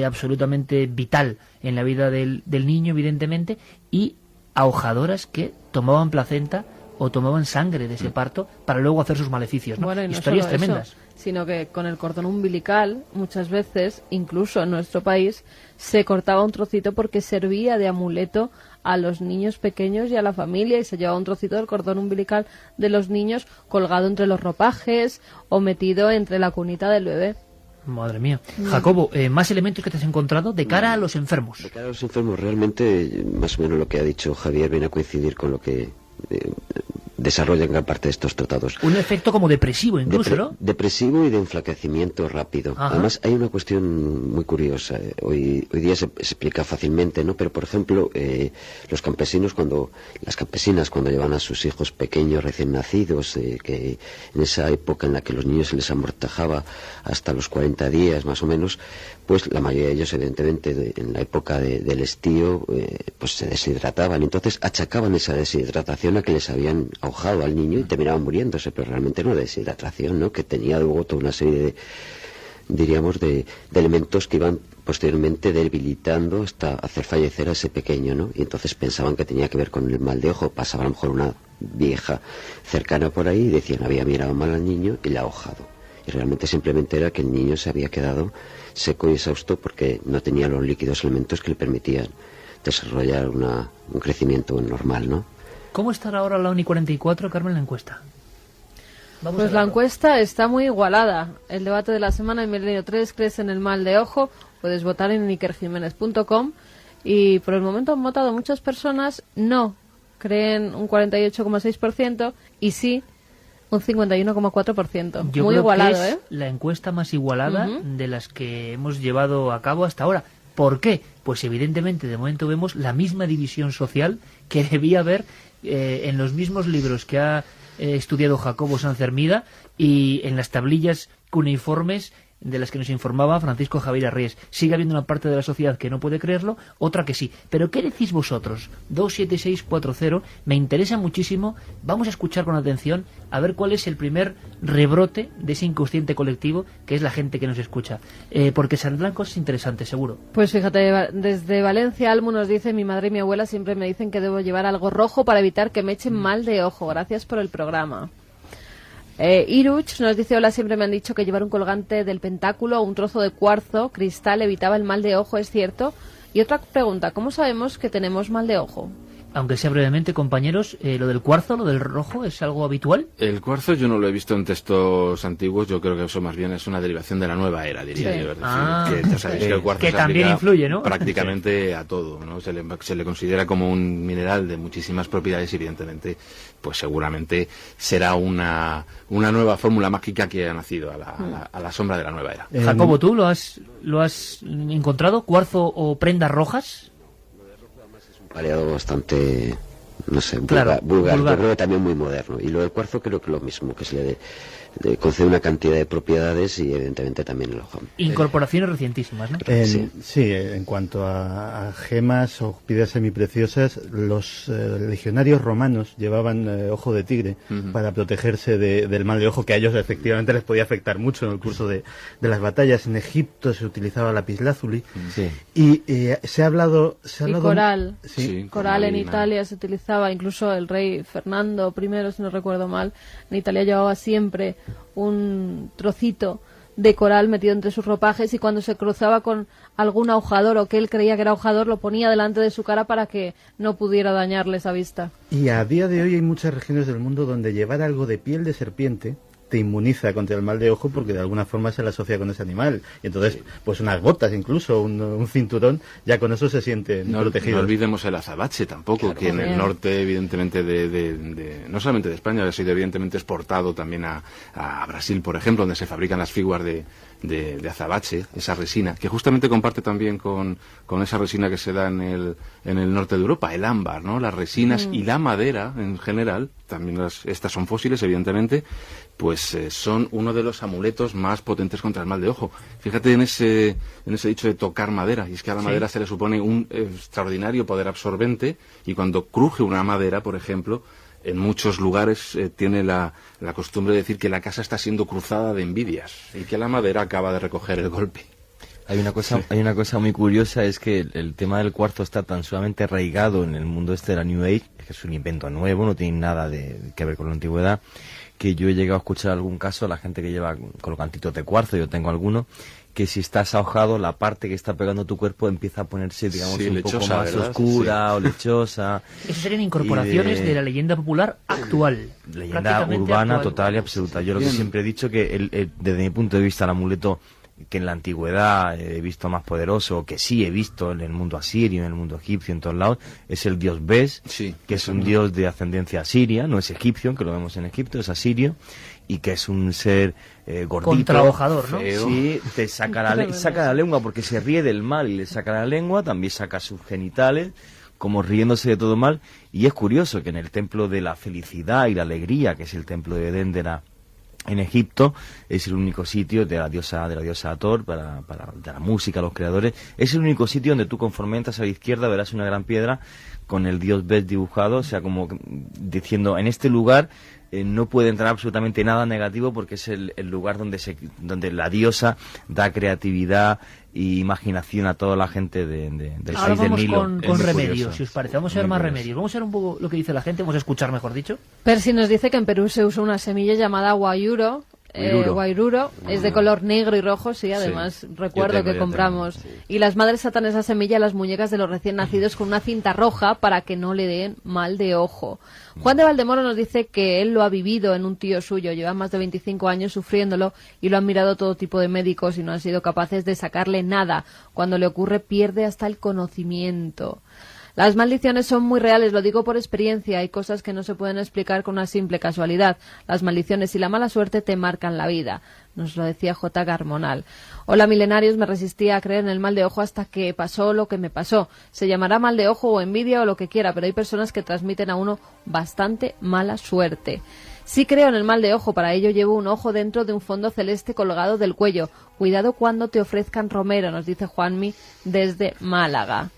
absolutamente vital en la vida del niño, evidentemente, y ahojadoras que tomaban placenta o tomaban sangre de ese parto para luego hacer sus maleficios, ¿no? Bueno, y no historias solo tremendas. Eso, sino que con el cordón umbilical, muchas veces, incluso en nuestro país, se cortaba un trocito porque servía de amuleto a los niños pequeños y a la familia, y se llevaba un trocito del cordón umbilical de los niños colgado entre los ropajes o metido entre la cunita del bebé. Madre mía. Jacobo, más elementos que te has encontrado de cara a los enfermos. De cara a los enfermos, realmente, más o menos lo que ha dicho Javier viene a coincidir con lo que desarrollan gran parte de estos tratados. Un efecto como depresivo incluso, ¿no? Depresivo y de enflaquecimiento rápido. Ajá. Además, hay una cuestión muy curiosa. Hoy día se explica fácilmente, ¿no? Pero, por ejemplo, las campesinas cuando llevan a sus hijos pequeños recién nacidos, que en esa época en la que los niños se les amortajaba hasta los 40 días más o menos, pues la mayoría de ellos, evidentemente, en la época del estío, pues se deshidrataban. Entonces achacaban esa deshidratación a que les habían ahogado al niño y terminaban muriéndose, pero realmente no deshidratación, ¿no? Que tenía luego toda una serie de elementos que iban posteriormente debilitando hasta hacer fallecer a ese pequeño, ¿no? Y entonces pensaban que tenía que ver con el mal de ojo. Pasaba a lo mejor una vieja cercana por ahí y decían había mirado mal al niño y le ha ahogado. Y realmente simplemente era que el niño se había quedado seco y exhausto porque no tenía los líquidos elementos que le permitían desarrollar un crecimiento normal, ¿no? ¿Cómo estará ahora la ONI 44, Carmen, la encuesta? Pues la encuesta está muy igualada. El debate de la semana en Milenio 3, ¿crees en el mal de ojo? Puedes votar en ikerjiménez.com Y por el momento han votado muchas personas, no, creen un 48,6% y sí, un 51,4%. Yo Muy creo igualado, que es la encuesta más igualada de las que hemos llevado a cabo hasta ahora. ¿Por qué? Pues evidentemente de momento vemos la misma división social que debía haber en los mismos libros que ha estudiado Jacobo Sancermida y en las tablillas cuneiformes de las que nos informaba Francisco Javier Arries. Sigue habiendo una parte de la sociedad que no puede creerlo, otra que sí. ¿Pero qué decís vosotros? 27640, me interesa muchísimo. Vamos a escuchar con atención a ver cuál es el primer rebrote de ese inconsciente colectivo que es la gente que nos escucha. Porque saldrán cosas interesantes, seguro. Pues fíjate, desde Valencia Almu nos dice: mi madre y mi abuela siempre me dicen que debo llevar algo rojo para evitar que me echen mal de ojo. Gracias por el programa. Iruch nos dice: hola, siempre me han dicho que llevar un colgante del pentáculo o un trozo de cuarzo, cristal, evitaba el mal de ojo, ¿es cierto? Y otra pregunta: ¿cómo sabemos que tenemos mal de ojo? Aunque sea brevemente, compañeros, lo del cuarzo, lo del rojo, ¿es algo habitual? El cuarzo yo no lo he visto en textos antiguos, yo creo que eso más bien es una derivación de la nueva era, diría yo. Es decir, que ya sabéis que el cuarzo que se también aplica influye, ¿no? prácticamente a todo, ¿no? Se le considera como un mineral de muchísimas propiedades y evidentemente, pues seguramente será una nueva fórmula mágica que ha nacido a la sombra de la nueva era. Jacobo, ¿tú lo has encontrado? ¿Cuarzo o prendas rojas? Variado bastante, no sé, Claro, vulgar. vulgar. Yo creo que también muy moderno. Y lo del cuarzo creo que lo mismo, que se le concede una cantidad de propiedades y evidentemente también el ojo. Incorporaciones recientísimas, ¿no? Sí, en cuanto a gemas o piedras semipreciosas, los legionarios romanos llevaban ojo de tigre para protegerse del mal de ojo, que a ellos efectivamente les podía afectar mucho en el curso de las batallas. En Egipto se utilizaba lapislázuli Sí. y se ha hablado... Y coral. Sí. Coral en marina. Italia se utilizaba, incluso el rey Fernando I, si no recuerdo mal, en Italia llevaba siempre un trocito de coral metido entre sus ropajes y cuando se cruzaba con algún ahojador o que él creía que era ahojador lo ponía delante de su cara para que no pudiera dañarle esa vista. Y a día de hoy hay muchas regiones del mundo donde llevar algo de piel de serpiente te inmuniza contra el mal de ojo porque de alguna forma se le asocia con ese animal. Y entonces, pues unas botas incluso, un cinturón, ya con eso se sienten No protegidos. olvidemos el azabache tampoco, Claro. que en el También. norte, evidentemente, no solamente de España, ha sido evidentemente exportado también a Brasil, por ejemplo, donde se fabrican las figuras de azabache, esa resina, que justamente comparte también con esa resina que se da en el norte de Europa, el ámbar, ¿no? Las resinas y la madera en general, también estas son fósiles, evidentemente, pues son uno de los amuletos más potentes contra el mal de ojo. Fíjate en ese dicho de tocar madera, y es que a la madera se le supone un extraordinario poder absorbente, y cuando cruje una madera, por ejemplo, en muchos lugares tiene la costumbre de decir que la casa está siendo cruzada de envidias y que la madera acaba de recoger el golpe. Hay una cosa muy curiosa, es que el tema del cuarzo está tan sumamente arraigado en el mundo este de la New Age, que es un invento nuevo, no tiene nada que ver con la antigüedad, que yo he llegado a escuchar algún caso, la gente que lleva colgantitos de cuarzo, yo tengo alguno, que si estás ahogado, la parte que está pegando tu cuerpo empieza a ponerse, digamos, Sí, un lechosa, poco más ¿verdad? oscura Sí. o lechosa. Esas serían incorporaciones de la leyenda popular actual. Leyenda Prácticamente urbana actual. total y absoluta. Yo lo que Bien. siempre he dicho que desde mi punto de vista el amuleto que en la antigüedad he visto más poderoso, que sí he visto en el mundo asirio, en el mundo egipcio, en todos lados, es el dios Bes, Sí, que es un dios de ascendencia asiria, no es egipcio, que lo vemos en Egipto, es asirio, y que es un ser gordito, Contrahojador, ¿no? feo. Sí, te saca la lengua porque se ríe del mal y le saca la lengua, también saca sus genitales, como riéndose de todo mal, y es curioso que en el templo de la felicidad y la alegría, que es el templo de Dendera en Egipto, es el único sitio de la diosa Hathor, de la música, los creadores, es el único sitio donde tú conforme entras a la izquierda verás una gran piedra con el dios Bes dibujado, o sea, como diciendo, en este lugar no puede entrar absolutamente nada negativo porque es el lugar donde la diosa da creatividad e imaginación a toda la gente del Ahora país del vamos Nilo. con Es muy remedios, curioso. si os parece. Vamos a ver Muy más curioso. remedios. Vamos a ver un poco lo que dice la gente, vamos a escuchar, mejor dicho. Percy nos dice que en Perú se usa una semilla llamada guayuro, Guairuro, es de color negro y rojo, sí, además recuerdo que compramos. Y las madres atan esa semilla a las muñecas de los recién nacidos con una cinta roja para que no le den mal de ojo. Juan de Valdemoro nos dice que él lo ha vivido en un tío suyo, lleva más de 25 años sufriéndolo y lo han mirado todo tipo de médicos y no han sido capaces de sacarle nada. Cuando le ocurre pierde hasta el conocimiento. Las maldiciones son muy reales, lo digo por experiencia. Hay cosas que no se pueden explicar con una simple casualidad. Las maldiciones y la mala suerte te marcan la vida. Nos lo decía J. Garmonal. Hola, milenarios, me resistía a creer en el mal de ojo hasta que pasó lo que me pasó. Se llamará mal de ojo o envidia o lo que quiera, pero hay personas que transmiten a uno bastante mala suerte. Sí creo en el mal de ojo, para ello llevo un ojo dentro de un fondo celeste colgado del cuello. Cuidado cuando te ofrezcan romero, nos dice Juanmi desde Málaga.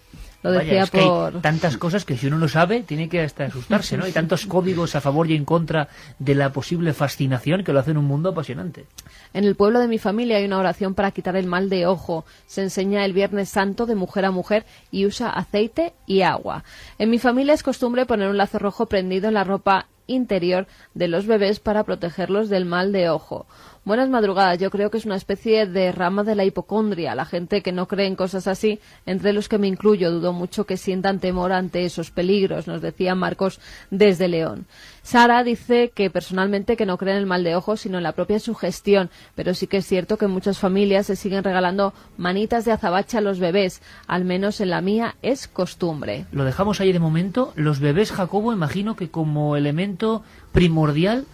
Lo decía. Vaya, es que hay tantas cosas que si uno no sabe tiene que hasta asustarse, ¿no? Hay tantos códigos a favor y en contra de la posible fascinación que lo hacen un mundo apasionante. En el pueblo de mi familia hay una oración para quitar el mal de ojo. Se enseña el Viernes Santo de mujer a mujer y usa aceite y agua. En mi familia es costumbre poner un lazo rojo prendido en la ropa interior de los bebés para protegerlos del mal de ojo. Buenas madrugadas, yo creo que es una especie de rama de la hipocondria. La gente que no cree en cosas así, entre los que me incluyo, dudo mucho que sientan temor ante esos peligros, nos decía Marcos desde León. Sara dice que personalmente que no cree en el mal de ojo, sino en la propia sugestión, pero sí que es cierto que en muchas familias se siguen regalando manitas de azabache a los bebés, al menos en la mía es costumbre. Lo dejamos ahí de momento. Los bebés, Jacobo, imagino que como elemento primordial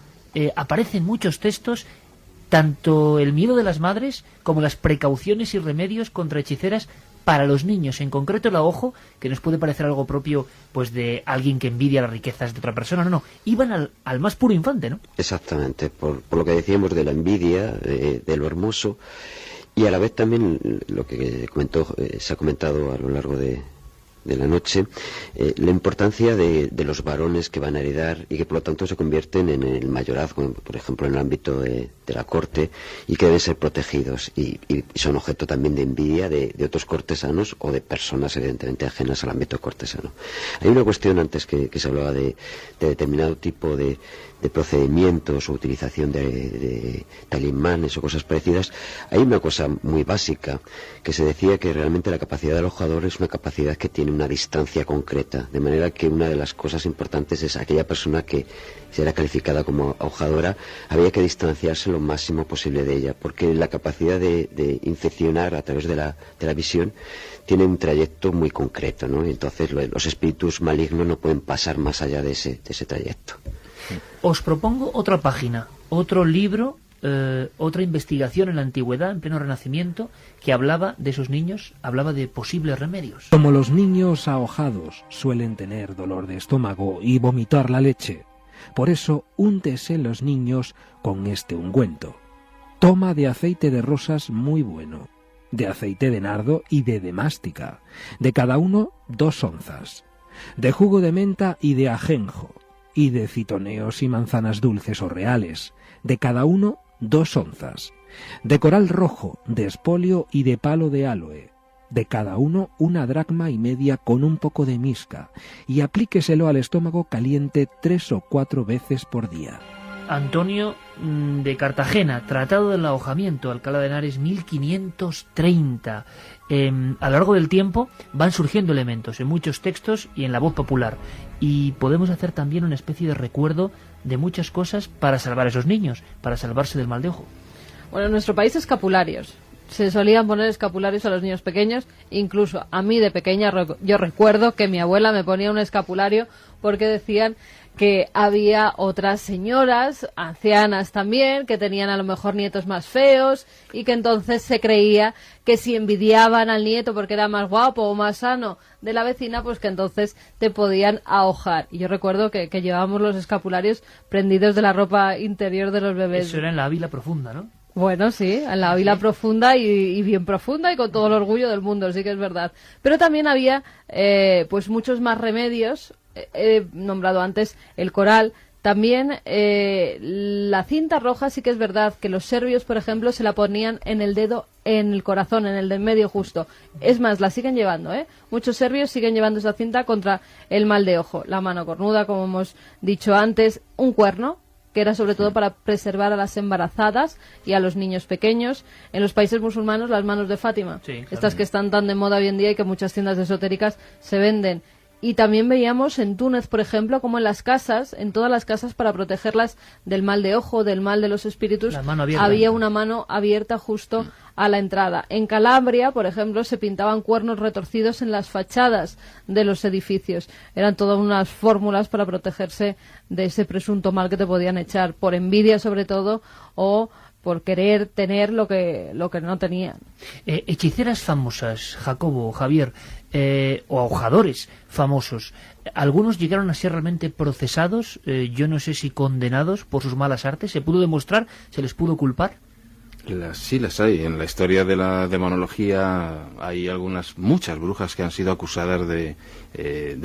aparecen muchos textos, tanto el miedo de las madres como las precauciones y remedios contra hechiceras para los niños, en concreto el ojo, que nos puede parecer algo propio pues de alguien que envidia las riquezas de otra persona. No, iban al más puro infante, ¿no? Exactamente, por lo que decíamos de la envidia, de lo hermoso, y a la vez también lo que se ha comentado a lo largo de la noche, la importancia de los varones que van a heredar y que por lo tanto se convierten en el mayorazgo, por ejemplo en el ámbito de la corte, y que deben ser protegidos y son objeto también de envidia de otros cortesanos o de personas evidentemente ajenas al ámbito cortesano. Hay una cuestión antes que se hablaba de determinado tipo de procedimientos o utilización de talismanes o cosas parecidas. Hay una cosa muy básica que se decía, que realmente la capacidad del ojador es una capacidad que tiene una distancia concreta, de manera que una de las cosas importantes es aquella persona que será calificada como ojadora, había que distanciarse lo máximo posible de ella, porque la capacidad de infeccionar a través de la visión tiene un trayecto muy concreto, ¿no? Entonces los espíritus malignos no pueden pasar más allá de ese trayecto. Os propongo otra página, otro libro, otra investigación en la antigüedad, en pleno Renacimiento, que hablaba de esos niños, hablaba de posibles remedios. Como los niños ahojados suelen tener dolor de estómago y vomitar la leche, por eso úntese los niños con este ungüento. Toma de aceite de rosas muy bueno, de aceite de nardo y de demástica, de cada uno 2 onzas, de jugo de menta y de ajenjo, y de citoneos y manzanas dulces o reales, de cada uno 2 onzas, de coral rojo, de espolio y de palo de aloe, de cada uno 1,5 dracmas con un poco de misca, y aplíqueselo al estómago caliente 3 o 4 veces por día. Antonio de Cartagena, Tratado del Ahojamiento, Alcalá de Henares, 1530. A lo largo del tiempo van surgiendo elementos en muchos textos y en la voz popular, y podemos hacer también una especie de recuerdo de muchas cosas para salvar a esos niños, para salvarse del mal de ojo. Bueno, en nuestro país escapularios. Se solían poner escapularios a los niños pequeños, incluso a mí de pequeña yo recuerdo que mi abuela me ponía un escapulario porque decían que había otras señoras, ancianas también, que tenían a lo mejor nietos más feos y que entonces se creía que si envidiaban al nieto porque era más guapo o más sano de la vecina, pues que entonces te podían ahojar. Y yo recuerdo que llevábamos los escapularios prendidos de la ropa interior de los bebés. Eso era en la Ávila profunda, ¿no? Bueno, sí, en la Ávila profunda y bien profunda y con todo el orgullo del mundo, sí que es verdad. Pero también había pues muchos más remedios. He nombrado antes el coral. También la cinta roja, sí que es verdad que los serbios, por ejemplo, se la ponían en el dedo, en el corazón, en el del medio justo. Es más, la siguen llevando, ¿eh? Muchos serbios siguen llevando esa cinta contra el mal de ojo. La mano cornuda, como hemos dicho antes, un cuerno. que era sobre todo para preservar a las embarazadas y a los niños pequeños. En los países musulmanes, las manos de Fátima, Sí, estas que están tan de moda hoy en día y que muchas tiendas esotéricas se venden. Y también veíamos en Túnez, por ejemplo, como en las casas, en todas las casas, para protegerlas del mal de ojo, del mal de los espíritus, La mano abierta. había una mano abierta justo a la entrada. En Calabria, por ejemplo, se pintaban cuernos retorcidos en las fachadas de los edificios. Eran todas unas fórmulas para protegerse de ese presunto mal que te podían echar, por envidia sobre todo, o por querer tener lo que no tenían. Hechiceras famosas, Jacobo, Javier, o ahojadores famosos, algunos llegaron a ser realmente procesados, yo no sé si condenados por sus malas artes. ¿Se pudo demostrar? ¿Se les pudo culpar? Sí las hay. En la historia de la demonología hay muchas brujas que han sido acusadas de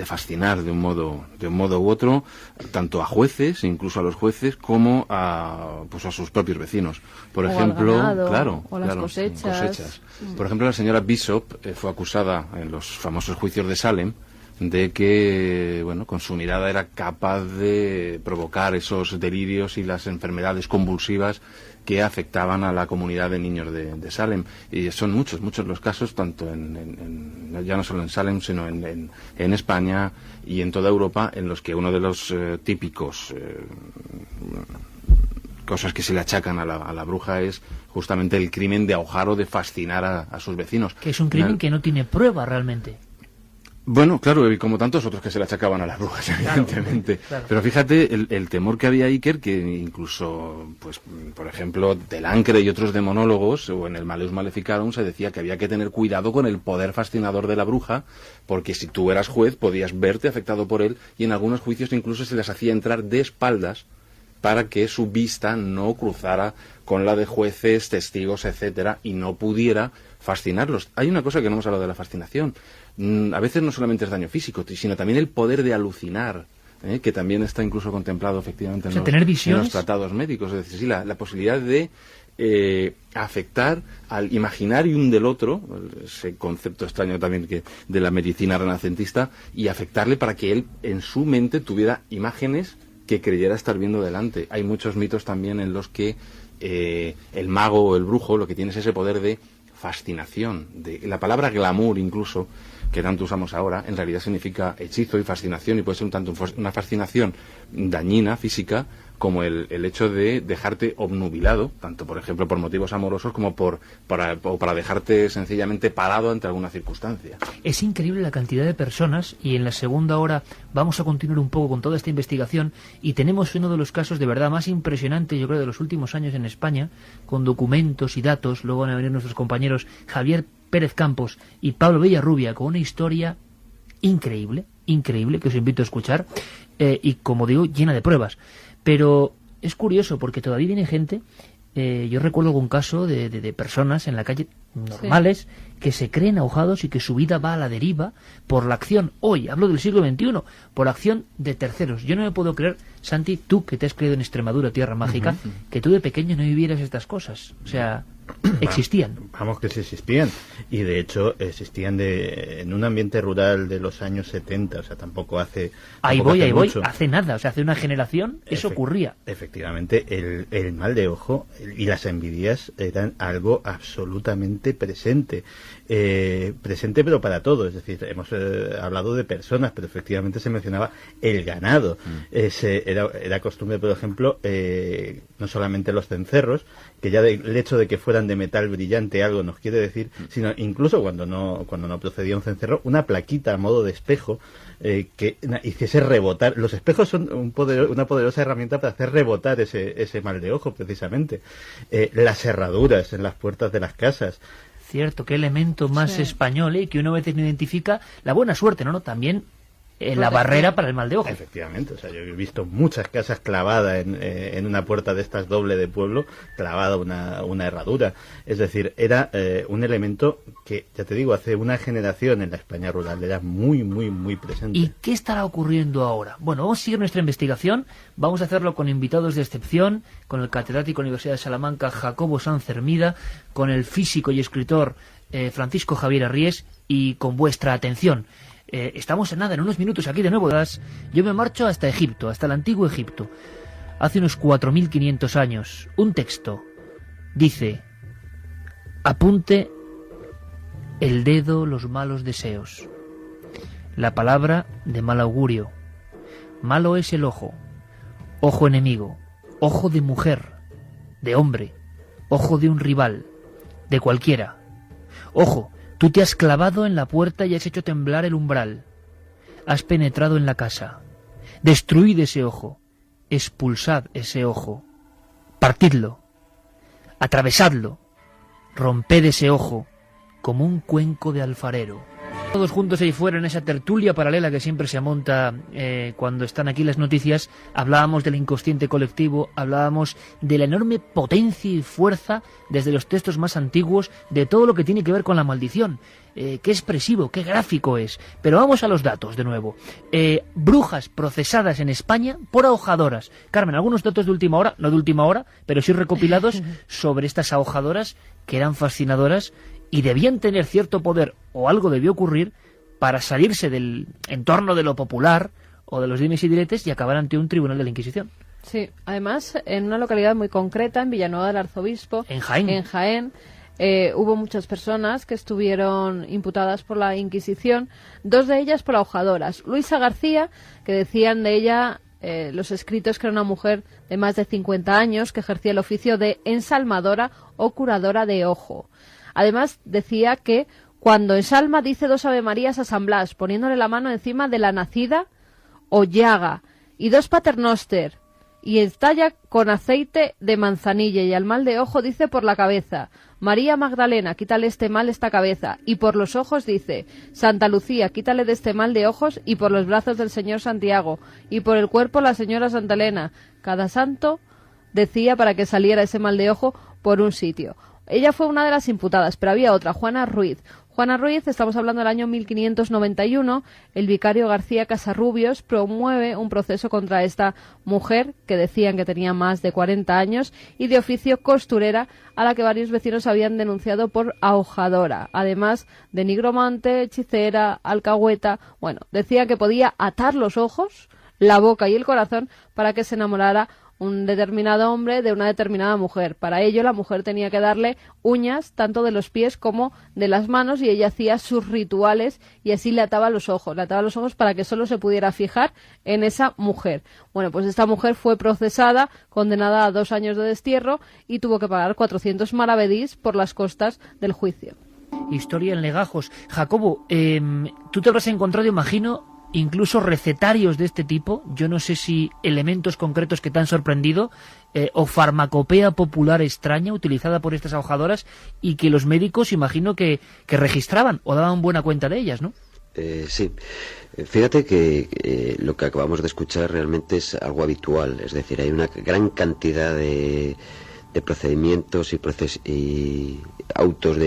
fascinar de un modo u otro, tanto a jueces, incluso a los jueces, como a sus propios vecinos. Por O al ejemplo, ganado, claro, o las cosechas. Por ejemplo, la señora Bishop fue acusada en los famosos juicios de Salem de que, con su mirada era capaz de provocar esos delirios y las enfermedades convulsivas que afectaban a la comunidad de niños de Salem. Y son muchos los casos, tanto ya no solo en Salem, sino en España y en toda Europa, en los que uno de los típicos cosas que se le achacan a la bruja es justamente el crimen de ahojar o de fascinar a sus vecinos. Que es un crimen que no tiene prueba realmente. Bueno, claro, y como tantos otros que se le achacaban a las brujas, evidentemente. Claro. Pero fíjate el temor que había Iker, que incluso, por ejemplo, del Ancre y otros demonólogos, o en el Malleus Maleficarum, se decía que había que tener cuidado con el poder fascinador de la bruja, porque si tú eras juez podías verte afectado por él, y en algunos juicios incluso se les hacía entrar de espaldas para que su vista no cruzara con la de jueces, testigos, etcétera, y no pudiera fascinarlos. Hay una cosa que no hemos hablado de la fascinación. A veces no solamente es daño físico, sino también el poder de alucinar, que también está incluso contemplado efectivamente tener visiones. en los tratados médicos. Es decir, sí, la posibilidad de afectar al imaginarium del otro, ese concepto extraño también de la medicina renacentista, y afectarle para que él en su mente tuviera imágenes que creyera estar viendo delante. Hay muchos mitos también en los que el mago o el brujo lo que tiene es ese poder de fascinación. La palabra glamour incluso, que tanto usamos ahora, en realidad significa hechizo y fascinación, y puede ser un tanto una fascinación dañina, física, como el hecho de dejarte obnubilado, tanto por ejemplo por motivos amorosos como para dejarte sencillamente parado ante alguna circunstancia. Es increíble la cantidad de personas, y en la segunda hora vamos a continuar un poco con toda esta investigación, y tenemos uno de los casos de verdad más impresionantes, yo creo, de los últimos años en España, con documentos y datos. Luego van a venir nuestros compañeros Javier Pérez Campos y Pablo Villarrubia con una historia increíble, que os invito a escuchar, y como digo, llena de pruebas. Pero es curioso porque todavía viene gente, yo recuerdo algún caso de personas en la calle normales, sí, que se creen ahogados y que su vida va a la deriva por la acción, hoy hablo del siglo XXI, por la acción de terceros. Yo no me puedo creer, Santi, tú que te has creído en Extremadura, tierra mágica, que tú de pequeño no vivieras estas cosas. O sea, existían. Vamos, que sí existían. Y de hecho existían en un ambiente rural de los años 70, o sea, tampoco hace... Ahí voy, hace nada, o sea, hace una generación eso ocurría. Efectivamente, el mal de ojo y las envidias eran algo absolutamente presente. Presente pero para todo, es decir, hemos hablado de personas, pero efectivamente se mencionaba el ganado. Era costumbre, por ejemplo, no solamente los cencerros, que ya el hecho de que fueran de metal brillante algo nos quiere decir, sino incluso cuando no procedía un cencerro, una plaquita a modo de espejo que hiciese rebotar. Los espejos son una poderosa herramienta para hacer rebotar ese mal de ojo, precisamente. Las cerraduras en las puertas de las casas. Cierto, qué elemento más español, que uno a veces no identifica. La buena suerte, ¿no? También la barrera para el mal de ojo. Efectivamente, o sea, yo he visto muchas casas clavadas en una puerta de estas doble de pueblo, clavada una herradura. Es decir, era un elemento que, ya te digo, hace una generación en la España rural era muy, muy, muy presente. ¿Y qué estará ocurriendo ahora? Bueno, vamos a seguir nuestra investigación, vamos a hacerlo con invitados de excepción, con el catedrático de la Universidad de Salamanca, Jacobo Sanz Hermida, con el físico y escritor Francisco Javier Arries, y con vuestra atención. Estamos en unos minutos aquí de nuevo. Yo me marcho hasta Egipto, hasta el antiguo Egipto. hace unos 4.500 años. Un texto. Dice: apunte el dedo los malos deseos. La palabra de mal augurio. Malo es el ojo. Ojo enemigo. Ojo de mujer. De hombre. Ojo de un rival. De cualquiera. Ojo, tú te has clavado en la puerta y has hecho temblar el umbral. Has penetrado en la casa. Destruid ese ojo. Expulsad ese ojo. Partidlo. Atravesadlo. Romped ese ojo como un cuenco de alfarero. Todos juntos ahí fuera en esa tertulia paralela que siempre se monta cuando están aquí las noticias, hablábamos del inconsciente colectivo, hablábamos de la enorme potencia y fuerza desde los textos más antiguos de todo lo que tiene que ver con la maldición. Qué expresivo, qué gráfico es. Pero vamos a los datos de nuevo. Brujas procesadas en España por ahojadoras. Carmen, algunos datos de última hora, no de última hora, pero sí recopilados sobre estas ahojadoras que eran fascinadoras y debían tener cierto poder, o algo debió ocurrir, para salirse del entorno de lo popular o de los dimes y diretes y acabar ante un tribunal de la Inquisición. Sí, además en una localidad muy concreta, en Villanueva del Arzobispo, en Jaén, hubo muchas personas que estuvieron imputadas por la Inquisición, 2 de ellas por ahojadoras. Luisa García, que decían de ella los escritos que era una mujer de más de 50 años que ejercía el oficio de ensalmadora o curadora de ojo. Además, decía que cuando ensalma dice 2 avemarías a San Blas, poniéndole la mano encima de la nacida o llaga, y 2 paternoster, y estalla con aceite de manzanilla, y al mal de ojo dice por la cabeza: María Magdalena, quítale este mal esta cabeza, y por los ojos dice: Santa Lucía, quítale de este mal de ojos, y por los brazos del señor Santiago, y por el cuerpo la señora Santa Elena. Cada santo decía para que saliera ese mal de ojo por un sitio. Ella fue una de las imputadas, pero había otra, Juana Ruiz. Juana Ruiz, estamos hablando del año 1591, el vicario García Casarrubios promueve un proceso contra esta mujer, que decían que tenía más de 40 años, y de oficio costurera, a la que varios vecinos habían denunciado por ahojadora, además de nigromante, hechicera, alcahueta. Bueno, decía que podía atar los ojos, la boca y el corazón para que se enamorara un determinado hombre de una determinada mujer. Para ello la mujer tenía que darle uñas tanto de los pies como de las manos, y ella hacía sus rituales y así le ataba los ojos para que solo se pudiera fijar en esa mujer. Bueno, pues esta mujer fue procesada, condenada a 2 años de destierro y tuvo que pagar 400 maravedís por las costas del juicio. Historia en legajos. Jacobo, tú te habrás encontrado, imagino, incluso recetarios de este tipo, yo no sé si elementos concretos que te han sorprendido, o farmacopea popular extraña utilizada por estas ahojadoras y que los médicos, imagino, que registraban o daban buena cuenta de ellas, ¿no? Sí. Fíjate que lo que acabamos de escuchar realmente es algo habitual, es decir, hay una gran cantidad de procedimientos y autos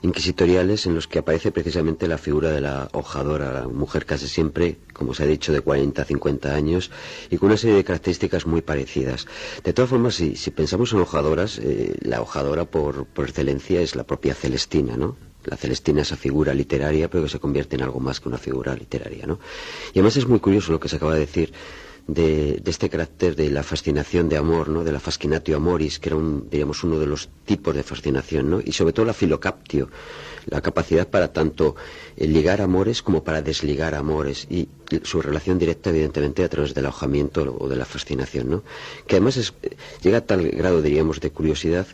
inquisitoriales en los que aparece precisamente la figura de la hojadora, la mujer casi siempre, como se ha dicho, de 40 a 50 años y con una serie de características muy parecidas. De todas formas, si pensamos en hojadoras, la hojadora por excelencia es la propia Celestina, ¿no? La Celestina, esa figura literaria, pero que se convierte en algo más que una figura literaria, ¿no? Y además es muy curioso lo que se acaba de decir de este carácter de la fascinación de amor, ¿no? De la fascinatio amoris, que era uno de los tipos de fascinación, ¿no? Y sobre todo la filocaptio, la capacidad para tanto ligar amores como para desligar amores, y su relación directa, evidentemente, a través del ahojamiento o de la fascinación, ¿no? Que además llega a tal grado, diríamos, de curiosidad,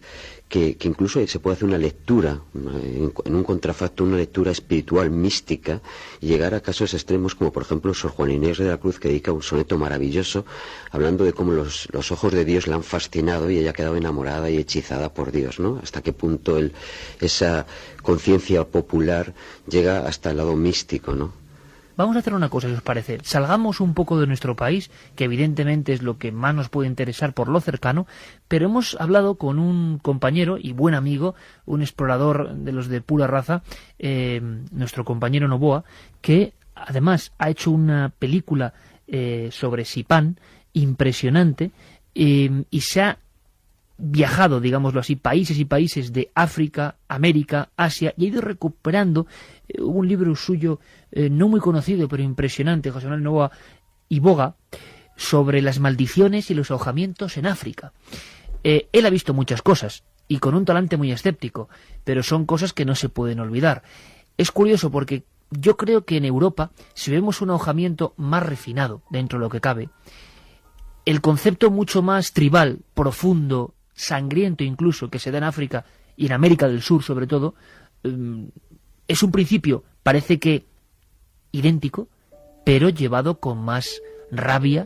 que incluso se puede hacer una lectura, en un contrafacto, una lectura espiritual, mística, y llegar a casos extremos como, por ejemplo, Sor Juana Inés de la Cruz, que dedica un soneto maravilloso hablando de cómo los ojos de Dios la han fascinado y ella ha quedado enamorada y hechizada por Dios, ¿no? Hasta qué punto esa conciencia popular llega hasta el lado místico, ¿no? Vamos a hacer una cosa, si os parece. Salgamos un poco de nuestro país, que evidentemente es lo que más nos puede interesar por lo cercano, pero hemos hablado con un compañero y buen amigo, un explorador de los de pura raza, nuestro compañero Novoa, que además ha hecho una película sobre Sipán impresionante, y se ha viajado, digámoslo así, países y países de África, América, Asia, y ha ido recuperando. Hubo un libro suyo no muy conocido, pero impresionante, José Manuel Novoa Iboga, sobre las maldiciones y los ahogamientos en África. Él ha visto muchas cosas, y con un talante muy escéptico, pero son cosas que no se pueden olvidar. Es curioso porque yo creo que en Europa, si vemos un ahogamiento más refinado, dentro de lo que cabe, el concepto mucho más tribal, profundo, sangriento incluso, que se da en África y en América del Sur sobre todo, es un principio, parece que idéntico, pero llevado con más rabia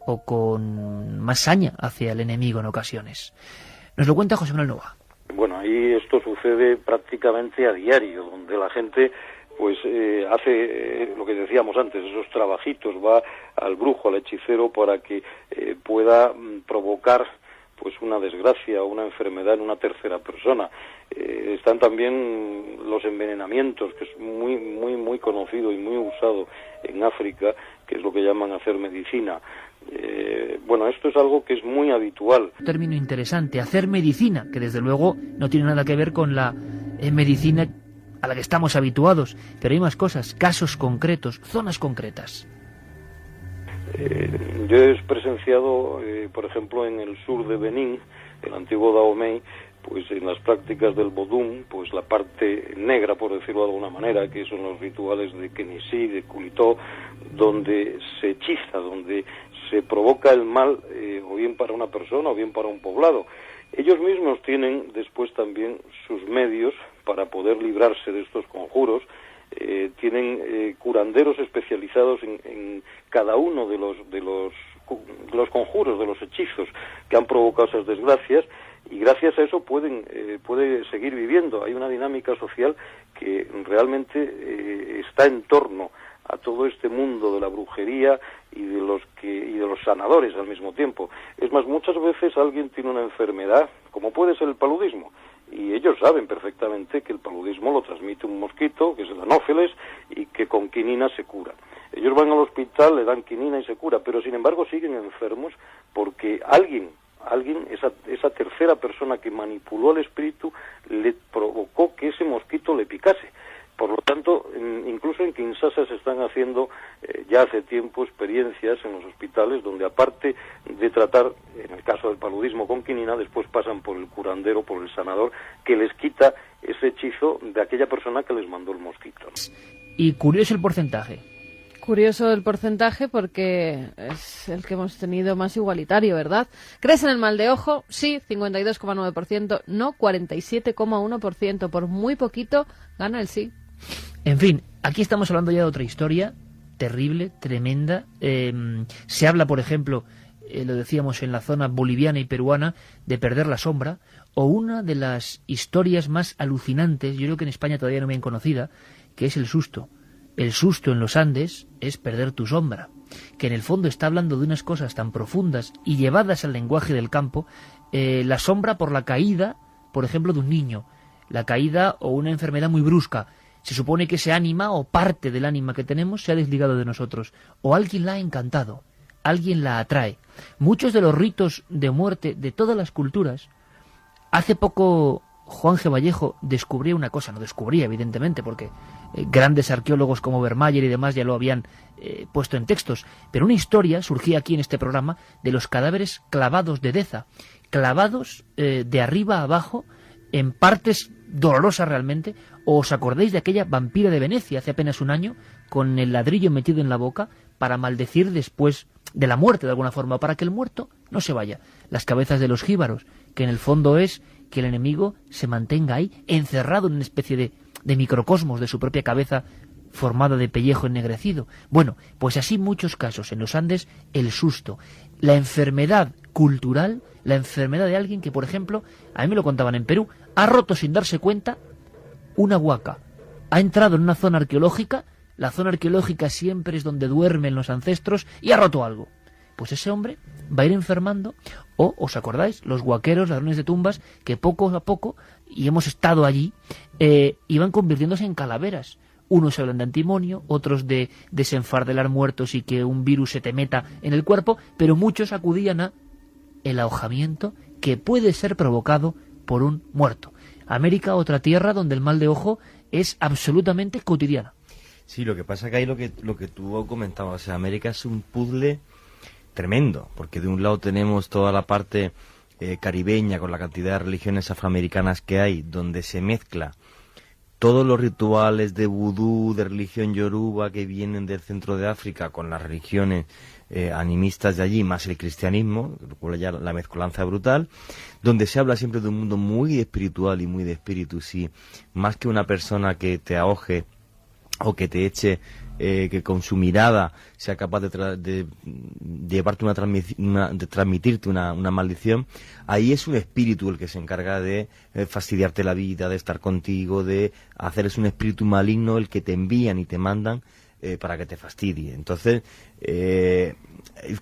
o con más saña hacia el enemigo en ocasiones. Nos lo cuenta José Manuel Nova. Bueno, ahí esto sucede prácticamente a diario, donde la gente pues hace lo que decíamos antes, esos trabajitos, va al brujo, al hechicero, para que pueda provocar pues una desgracia o una enfermedad en una tercera persona. Están también los envenenamientos, que es muy conocido y muy usado en África, que es lo que llaman hacer medicina. Bueno, esto es algo que es muy habitual. Un término interesante, hacer medicina, que desde luego no tiene nada que ver con la medicina a la que estamos habituados, pero hay más cosas, casos concretos, zonas concretas. Yo he presenciado, por ejemplo, en el sur de Benín, el antiguo Dahomey, pues en las prácticas del Bodum, pues la parte negra, por decirlo de alguna manera, que son los rituales de Kenisí, de Kulitó, donde se hechiza, donde se provoca el mal, o bien para una persona o bien para un poblado. Ellos mismos tienen después también sus medios para poder librarse de estos conjuros. Tienen curanderos especializados en cada uno de los conjuros, de los hechizos que han provocado esas desgracias, y gracias a eso puede seguir viviendo. Hay una dinámica social que realmente está en torno a todo este mundo de la brujería y de los sanadores al mismo tiempo. Es más, muchas veces alguien tiene una enfermedad, como puede ser el paludismo, y ellos saben perfectamente que el paludismo lo transmite un mosquito, que es el anófeles, y que con quinina se cura. Ellos van al hospital, le dan quinina y se cura, pero sin embargo siguen enfermos porque alguien, esa tercera persona que manipuló al espíritu, le provocó que ese mosquito le picase. Por lo tanto, incluso en Kinshasa se están haciendo ya hace tiempo experiencias en los hospitales donde, aparte de tratar, en el caso del paludismo con quinina, después pasan por el curandero, por el sanador, que les quita ese hechizo de aquella persona que les mandó el mosquito, ¿no? Y curioso el porcentaje. Curioso el porcentaje porque es el que hemos tenido más igualitario, ¿verdad? ¿Crees en el mal de ojo? Sí, 52,9%, no 47,1%. Por muy poquito gana el sí. En fin, aquí estamos hablando ya de otra historia terrible, tremenda. Se habla, por ejemplo, lo decíamos en la zona boliviana y peruana, de perder la sombra, o una de las historias más alucinantes, yo creo que en España todavía no bien conocida, que es el susto. El susto en los Andes es perder tu sombra, que en el fondo está hablando de unas cosas tan profundas y llevadas al lenguaje del campo, la sombra por la caída, por ejemplo, de un niño, la caída o una enfermedad muy brusca. Se supone que ese ánima o parte del ánima que tenemos se ha desligado de nosotros, o alguien la ha encantado, alguien la atrae. Muchos de los ritos de muerte de todas las culturas, hace poco Juan G. Vallejo descubría una cosa, no descubría evidentemente porque grandes arqueólogos como Vermeer y demás ya lo habían puesto en textos, pero una historia surgía aquí en este programa de los cadáveres clavados de Deza, clavados de arriba a abajo en partes dolorosas realmente. ¿Os acordáis de aquella vampira de Venecia hace apenas un año con el ladrillo metido en la boca para maldecir después de la muerte de alguna forma, para que el muerto no se vaya? Las cabezas de los jíbaros, que en el fondo es que el enemigo se mantenga ahí, encerrado en una especie de microcosmos de su propia cabeza formada de pellejo ennegrecido. Bueno, pues así muchos casos. En los Andes, el susto, la enfermedad cultural, la enfermedad de alguien que, por ejemplo, a mí me lo contaban en Perú, ha roto sin darse cuenta una huaca. Ha entrado en una zona arqueológica, la zona arqueológica siempre es donde duermen los ancestros, y ha roto algo. Pues ese hombre va a ir enfermando, o, ¿os acordáis? Los huaqueros, ladrones de tumbas, que poco a poco, y hemos estado allí, iban convirtiéndose en calaveras. Unos hablan de antimonio, otros de desenfardelar muertos y que un virus se te meta en el cuerpo, pero muchos acudían a el ahogamiento que puede ser provocado por un muerto. América, otra tierra donde el mal de ojo es absolutamente cotidiana. Sí, lo que pasa que ahí lo que tú comentabas, o sea, América es un puzzle tremendo, porque de un lado tenemos toda la parte caribeña, con la cantidad de religiones afroamericanas que hay, donde se mezcla todos los rituales de vudú, de religión yoruba que vienen del centro de África, con las religiones animistas de allí, más el cristianismo, lo cual ya la mezcolanza brutal, donde se habla siempre de un mundo muy espiritual y muy de espíritus, y más que una persona que te ahoje o que te eche, que con su mirada sea capaz de llevarte de transmitirte una maldición, ahí es un espíritu el que se encarga de fastidiarte la vida, de estar contigo, de hacer, es un espíritu maligno el que te envían y te mandan para que te fastidie. Entonces,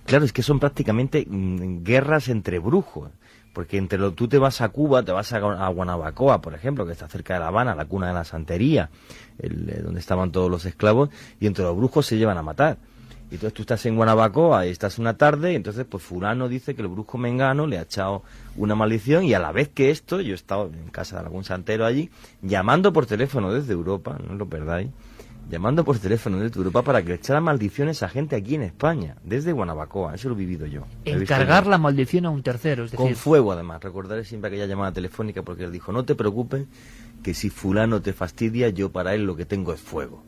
claro, es que son prácticamente guerras entre brujos, porque tú te vas a Cuba, te vas a Guanabacoa, por ejemplo, que está cerca de La Habana, la cuna de la santería, donde estaban todos los esclavos, y entre los brujos se llevan a matar. Y entonces tú estás en Guanabacoa y estás una tarde, y entonces pues fulano dice que el brujo mengano le ha echado una maldición, y a la vez que esto, yo he estado en casa de algún santero allí, llamando por teléfono desde Europa, no os lo perdáis, llamando por teléfono desde Europa para que le echara maldiciones a gente aquí en España, desde Guanabacoa. Eso lo he vivido yo. Encargar la maldición a un tercero, es decir... Con fuego, además. Recordaré siempre aquella llamada telefónica, porque él dijo, no te preocupes, que si fulano te fastidia, yo para él lo que tengo es fuego.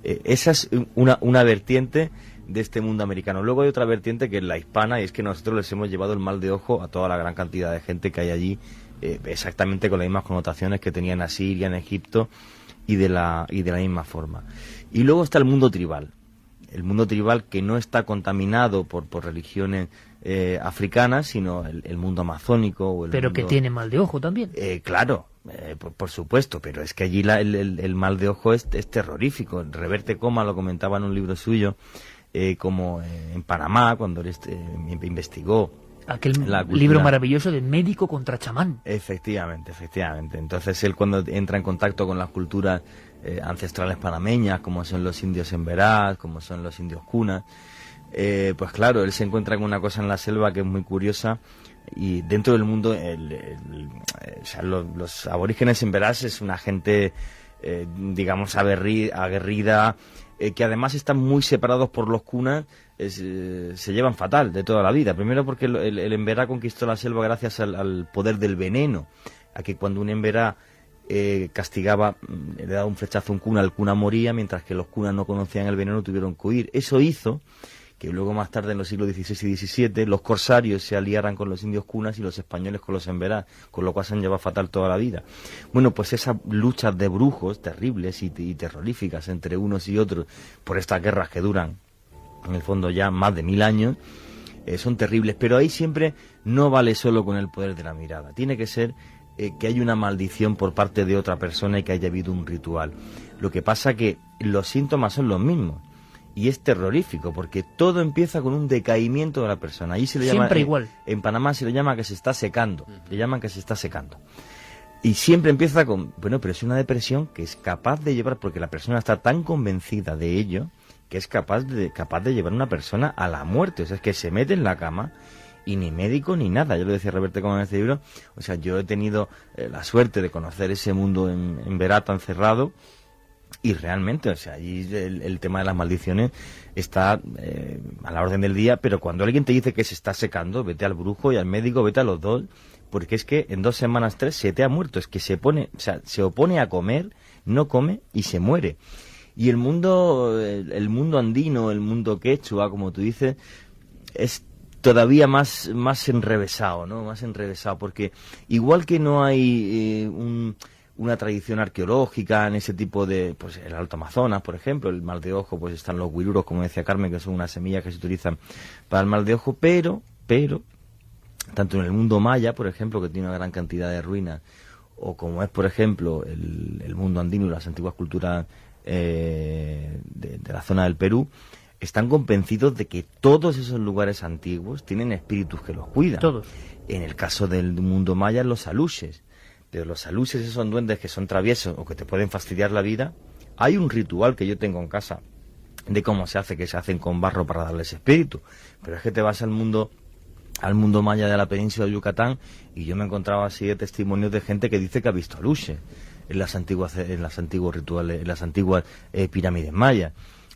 Esa es una vertiente de este mundo americano. Luego hay otra vertiente que es la hispana, y es que nosotros les hemos llevado el mal de ojo a toda la gran cantidad de gente que hay allí, exactamente con las mismas connotaciones que tenían en Asiria, en Egipto, y de la misma forma. Y luego está el mundo tribal que no está contaminado por religiones africanas, sino el mundo amazónico. Pero que tiene mal de ojo también. Claro, por supuesto, pero es que allí el mal de ojo es terrorífico. Reverte Coma lo comentaba en un libro suyo, como en Panamá, cuando él investigó aquel libro maravilloso de Médico contra Chamán. Efectivamente. Entonces él, cuando entra en contacto con las culturas ancestrales panameñas, como son los indios emberás, como son los indios cunas, pues claro, él se encuentra con una cosa en la selva que es muy curiosa, y dentro del mundo o sea, los aborígenes emberás es una gente digamos aguerrida, que además están muy separados por los cunas. Se llevan fatal de toda la vida. Primero porque el emberá conquistó la selva gracias al poder del veneno, a que cuando un emberá castigaba, le daba un flechazo a un cuna, el cuna moría, mientras que los cunas no conocían el veneno, tuvieron que huir. Eso hizo que luego, más tarde, en los siglos XVI y XVII, los corsarios se aliaran con los indios cunas y los españoles con los emberá, con lo cual se han llevado fatal toda la vida. Bueno, pues esas luchas de brujos terribles y terroríficas entre unos y otros, por estas guerras que duran, en el fondo, ya más de 1000 años, son terribles. Pero ahí siempre no vale solo con el poder de la mirada. Tiene que ser que haya una maldición por parte de otra persona y que haya habido un ritual. Lo que pasa que los síntomas son los mismos. Y es terrorífico, porque todo empieza con un decaimiento de la persona. Ahí se le llama, siempre igual. En Panamá se le llama que se está secando. Le llaman que se está secando. Y siempre empieza con, bueno, pero es una depresión que es capaz de llevar, porque la persona está tan convencida de ello, que es capaz de llevar a una persona a la muerte. O sea, es que se mete en la cama y ni médico ni nada. Yo lo decía Reverte Coma en este libro. O sea, yo he tenido la suerte de conocer ese mundo en Verá tan cerrado. Y realmente, o sea, allí el tema de las maldiciones está a la orden del día, pero cuando alguien te dice que se está secando, vete al brujo y al médico, vete a los dos, porque es que en 2 semanas, 3 se te ha muerto. Es que se opone a comer, no come y se muere. Y el mundo andino, el mundo quechua, como tú dices, es todavía más enrevesado, ¿no? Más enrevesado, porque igual que no hay una tradición arqueológica en ese tipo de, pues el Alto Amazonas, por ejemplo, el mal de ojo, pues están los guiruros, como decía Carmen, que son unas semillas que se utilizan para el mal de ojo, pero tanto en el mundo maya, por ejemplo, que tiene una gran cantidad de ruinas, o como es, por ejemplo, el mundo andino y las antiguas culturas de la zona del Perú, están convencidos de que todos esos lugares antiguos tienen espíritus que los cuidan. Todos. En el caso del mundo maya, los aluches. Pero los aluches, esos son duendes que son traviesos o que te pueden fastidiar la vida. Hay un ritual que yo tengo en casa de cómo se hace, que se hacen con barro para darles espíritu. Pero es que te vas al mundo maya de la península de Yucatán, y yo me encontraba así de testimonios de gente que dice que ha visto aluches en las antiguas rituales, en las antiguas pirámides mayas.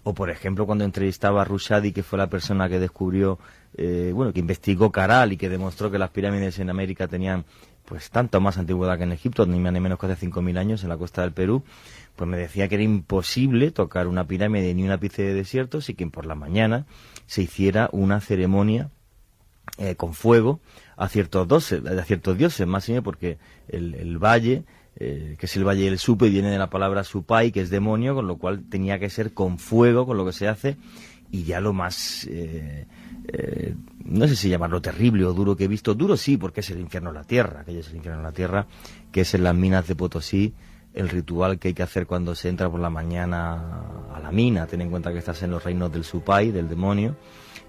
O, por ejemplo, cuando entrevistaba a Rushdie, que fue la persona que descubrió, que investigó Caral y que demostró que las pirámides en América tenían pues tanto más antigüedad que en Egipto, ni más ni menos que hace 5.000 años en la costa del Perú, pues me decía que era imposible tocar una pirámide ni un ápice de desierto sin que por la mañana se hiciera una ceremonia con fuego a ciertos dioses, más bien porque el valle, que es el valle del Supe, viene de la palabra supai, que es demonio, con lo cual tenía que ser con fuego, con lo que se hace, y ya lo más, no sé si llamarlo terrible o duro que he visto, duro sí, porque es el infierno en la tierra, aquello es el infierno en la tierra, que es en las minas de Potosí, el ritual que hay que hacer cuando se entra por la mañana a la mina. Ten en cuenta que estás en los reinos del Supai, del demonio,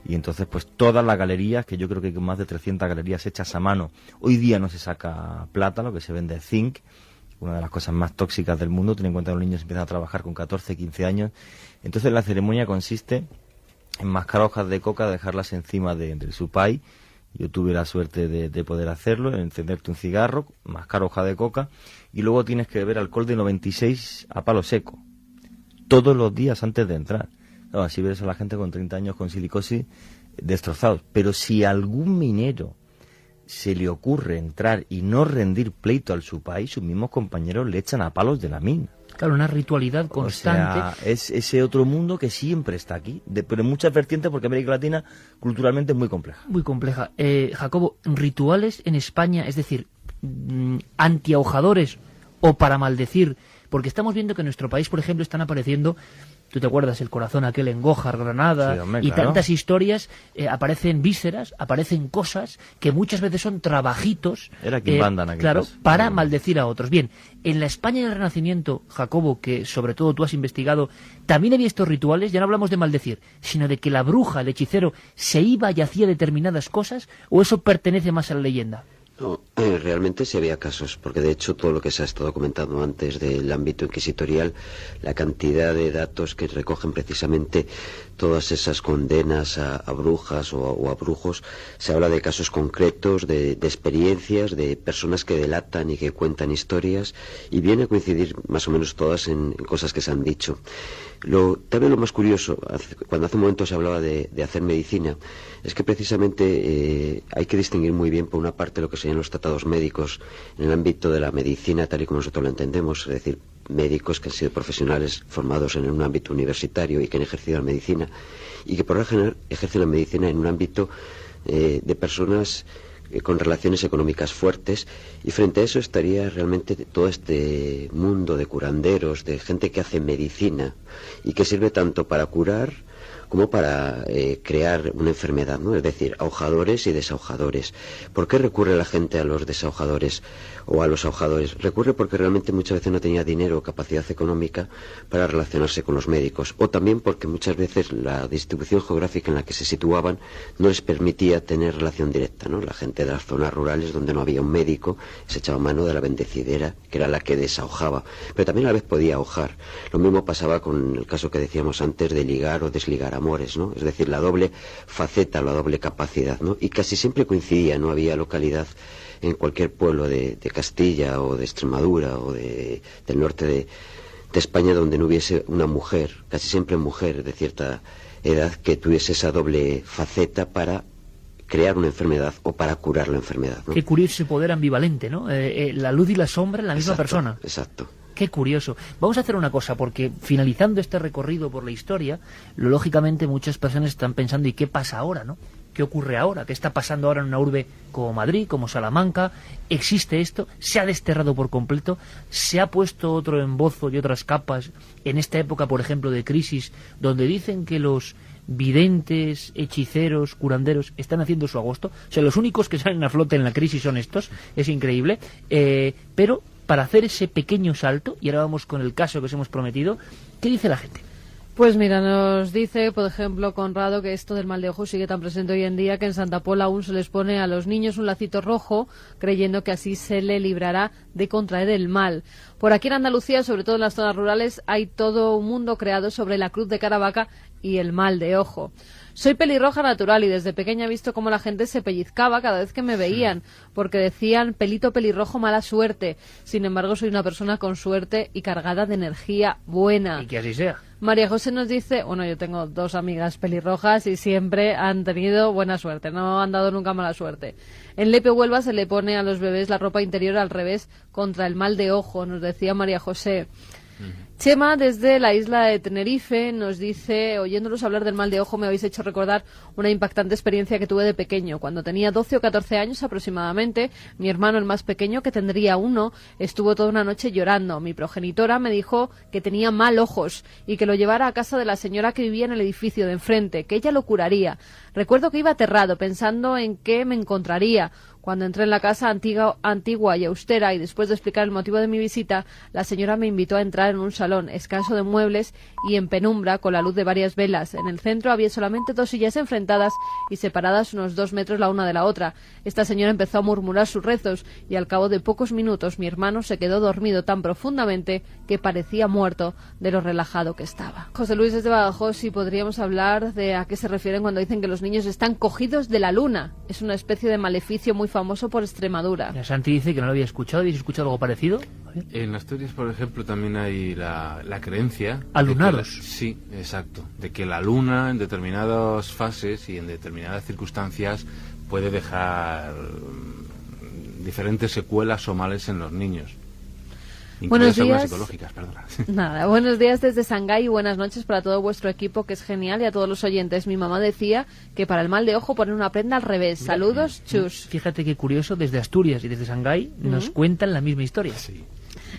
y entonces pues todas las galerías, que yo creo que hay más de 300 galerías hechas a mano. Hoy día no se saca plata, lo que se vende es zinc, una de las cosas más tóxicas del mundo. Ten en cuenta que los niños empiezan a trabajar con 14, 15 años. Entonces la ceremonia consiste en mascar hojas de coca, dejarlas encima del Supai. Yo tuve la suerte de poder hacerlo, encenderte un cigarro, mascar hoja de coca, y luego tienes que beber alcohol de 96 a palo seco, todos los días antes de entrar. No, así ves a la gente con 30 años con silicosis destrozados. Pero si a algún minero se le ocurre entrar y no rendir pleito al Supai, sus mismos compañeros le echan a palos de la mina. Claro, una ritualidad constante. O sea, es ese otro mundo que siempre está aquí, pero en muchas vertientes, porque América Latina culturalmente es muy compleja. Muy compleja. Jacobo, rituales en España, es decir, antiahojadores o para maldecir, porque estamos viendo que en nuestro país, por ejemplo, están apareciendo, tú te acuerdas, el corazón aquel en Gójar, Granada, sí, hombre, y claro, tantas historias, aparecen vísceras, aparecen cosas que muchas veces son trabajitos, era quien manda en aquel claro, caso, para maldecir a otros. Bien, en la España del Renacimiento, Jacobo, que sobre todo tú has investigado, también había estos rituales. Ya no hablamos de maldecir, sino de que la bruja, el hechicero, se iba y hacía determinadas cosas, o eso pertenece más a la leyenda. No, realmente sí había casos, porque de hecho todo lo que se ha estado comentando antes del ámbito inquisitorial, la cantidad de datos que recogen precisamente todas esas condenas a brujas o a brujos, se habla de casos concretos, de experiencias, de personas que delatan y que cuentan historias, y viene a coincidir más o menos todas en cosas que se han dicho. También lo más curioso, cuando hace un momento se hablaba de hacer medicina, es que precisamente hay que distinguir muy bien, por una parte, lo que serían los tratados médicos en el ámbito de la medicina tal y como nosotros lo entendemos, es decir, médicos que han sido profesionales formados en un ámbito universitario y que han ejercido la medicina, y que por lo general ejercen la medicina en un ámbito de personas con relaciones económicas fuertes, y frente a eso estaría realmente todo este mundo de curanderos, de gente que hace medicina y que sirve tanto para curar como para crear una enfermedad, ¿no? Es decir, ahojadores y desahojadores. ¿Por qué recurre la gente a los desahojadores o a los ahojadores? Recurre porque realmente muchas veces no tenía dinero o capacidad económica para relacionarse con los médicos, o también porque muchas veces la distribución geográfica en la que se situaban no les permitía tener relación directa, ¿no? La gente de las zonas rurales donde no había un médico se echaba mano de la bendecidera, que era la que desahojaba, pero también a la vez podía ahojar. Lo mismo pasaba con el caso que decíamos antes de ligar o desligar amores, ¿no? Es decir, la doble faceta, la doble capacidad, ¿no? Y casi siempre coincidía, no había localidad en cualquier pueblo de Castilla o de Extremadura o del norte de España donde no hubiese una mujer, casi siempre mujer de cierta edad, que tuviese esa doble faceta para crear una enfermedad o para curar la enfermedad, ¿no? Qué curioso ese poder ambivalente, ¿no? La luz y la sombra en la misma persona. Exacto. Qué curioso. Vamos a hacer una cosa, porque finalizando este recorrido por la historia, lógicamente muchas personas están pensando, ¿y qué pasa ahora, no? ¿Qué ocurre ahora? ¿Qué está pasando ahora en una urbe como Madrid, como Salamanca? ¿Existe esto? ¿Se ha desterrado por completo? ¿Se ha puesto otro embozo y otras capas en esta época, por ejemplo, de crisis, donde dicen que los videntes, hechiceros, curanderos están haciendo su agosto? O sea, los únicos que salen a flote en la crisis son estos. Es increíble. Pero para hacer ese pequeño salto, y ahora vamos con el caso que os hemos prometido, ¿qué dice la gente? Pues mira, nos dice, por ejemplo, Conrado, que esto del mal de ojo sigue tan presente hoy en día que en Santa Pola aún se les pone a los niños un lacito rojo, creyendo que así se le librará de contraer el mal. Por aquí en Andalucía, sobre todo en las zonas rurales, hay todo un mundo creado sobre la cruz de Caravaca y el mal de ojo. Soy pelirroja natural y desde pequeña he visto cómo la gente se pellizcaba cada vez que me veían, porque decían pelito pelirrojo, mala suerte. Sin embargo, soy una persona con suerte y cargada de energía buena. Y que así sea. María José nos dice, bueno, yo tengo 2 amigas pelirrojas y siempre han tenido buena suerte, no han dado nunca mala suerte. En Lepe, Huelva, se le pone a los bebés la ropa interior al revés contra el mal de ojo, nos decía María José. Chema, desde la isla de Tenerife, nos dice, oyéndolos hablar del mal de ojo me habéis hecho recordar una impactante experiencia que tuve de pequeño. Cuando tenía 12 o 14 años aproximadamente, mi hermano, el más pequeño, que tendría 1, estuvo toda una noche llorando. Mi progenitora me dijo que tenía mal ojos y que lo llevara a casa de la señora que vivía en el edificio de enfrente, que ella lo curaría. Recuerdo que iba aterrado, pensando en qué me encontraría. Cuando entré en la casa antigua y austera y después de explicar el motivo de mi visita, la señora me invitó a entrar en un salón escaso de muebles y en penumbra con la luz de varias velas. En el centro había solamente 2 sillas enfrentadas y separadas unos 2 metros la una de la otra. Esta señora empezó a murmurar sus rezos y al cabo de pocos minutos mi hermano se quedó dormido tan profundamente que parecía muerto de lo relajado que estaba. José Luis, desde Badajoz, si podríamos hablar de a qué se refieren cuando dicen que los niños están cogidos de la luna. Es una especie de maleficio muy famoso por Extremadura. La Santi dice que no lo había escuchado. ¿Habéis escuchado algo parecido? En Asturias, por ejemplo, también hay la creencia... ¿Alunados? Sí, exacto. De que la luna, en determinadas fases y en determinadas circunstancias, puede dejar diferentes secuelas o males en los niños. Buenos días. Psicológicas, perdona. Nada, buenos días desde Shanghái y buenas noches para todo vuestro equipo, que es genial, y a todos los oyentes. Mi mamá decía que para el mal de ojo poner una prenda al revés. Saludos, chus. Fíjate qué curioso, desde Asturias y desde Shanghái nos cuentan la misma historia. Sí.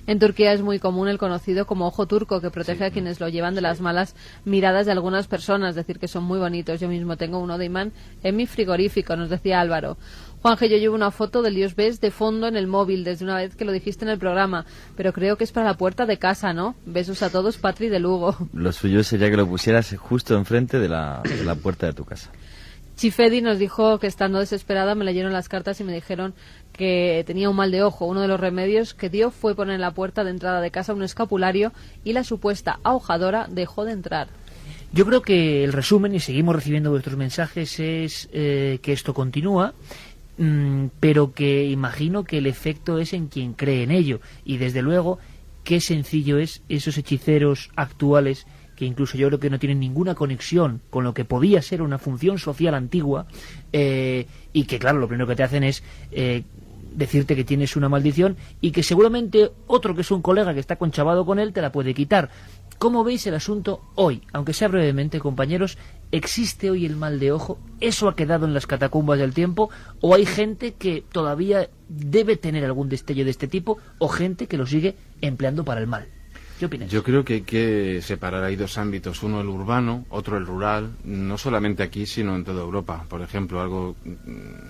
En Turquía es muy común el conocido como ojo turco, que protege a quienes lo llevan de las malas miradas de algunas personas, decir que son muy bonitos. Yo mismo tengo uno de imán en mi frigorífico, nos decía Álvaro. Juanje, yo llevo una foto del Dios ves de fondo en el móvil desde una vez que lo dijiste en el programa, pero creo que es para la puerta de casa, ¿no? Besos a todos, Patri de Lugo. Lo suyo sería que lo pusieras justo enfrente de la puerta de tu casa. Chifedi nos dijo que estando desesperada me leyeron las cartas y me dijeron que tenía un mal de ojo. Uno de los remedios que dio fue poner en la puerta de entrada de casa un escapulario y la supuesta ahojadora dejó de entrar. Yo creo que el resumen, y seguimos recibiendo vuestros mensajes, es que esto continúa, pero que imagino que el efecto es en quien cree en ello. Y desde luego, qué sencillo es esos hechiceros actuales, que incluso yo creo que no tienen ninguna conexión con lo que podía ser una función social antigua, y que claro, lo primero que te hacen es decirte que tienes una maldición y que seguramente otro que es un colega que está conchavado con él te la puede quitar. ¿Cómo veis el asunto hoy? Aunque sea brevemente, compañeros, ¿existe hoy el mal de ojo? ¿Eso ha quedado en las catacumbas del tiempo? ¿O hay gente que todavía debe tener algún destello de este tipo? ¿O gente que lo sigue empleando para el mal? ¿Qué opinas? Yo creo que hay que separar ahí 2 ámbitos, uno el urbano, otro el rural, no solamente aquí sino en toda Europa. Por ejemplo, algo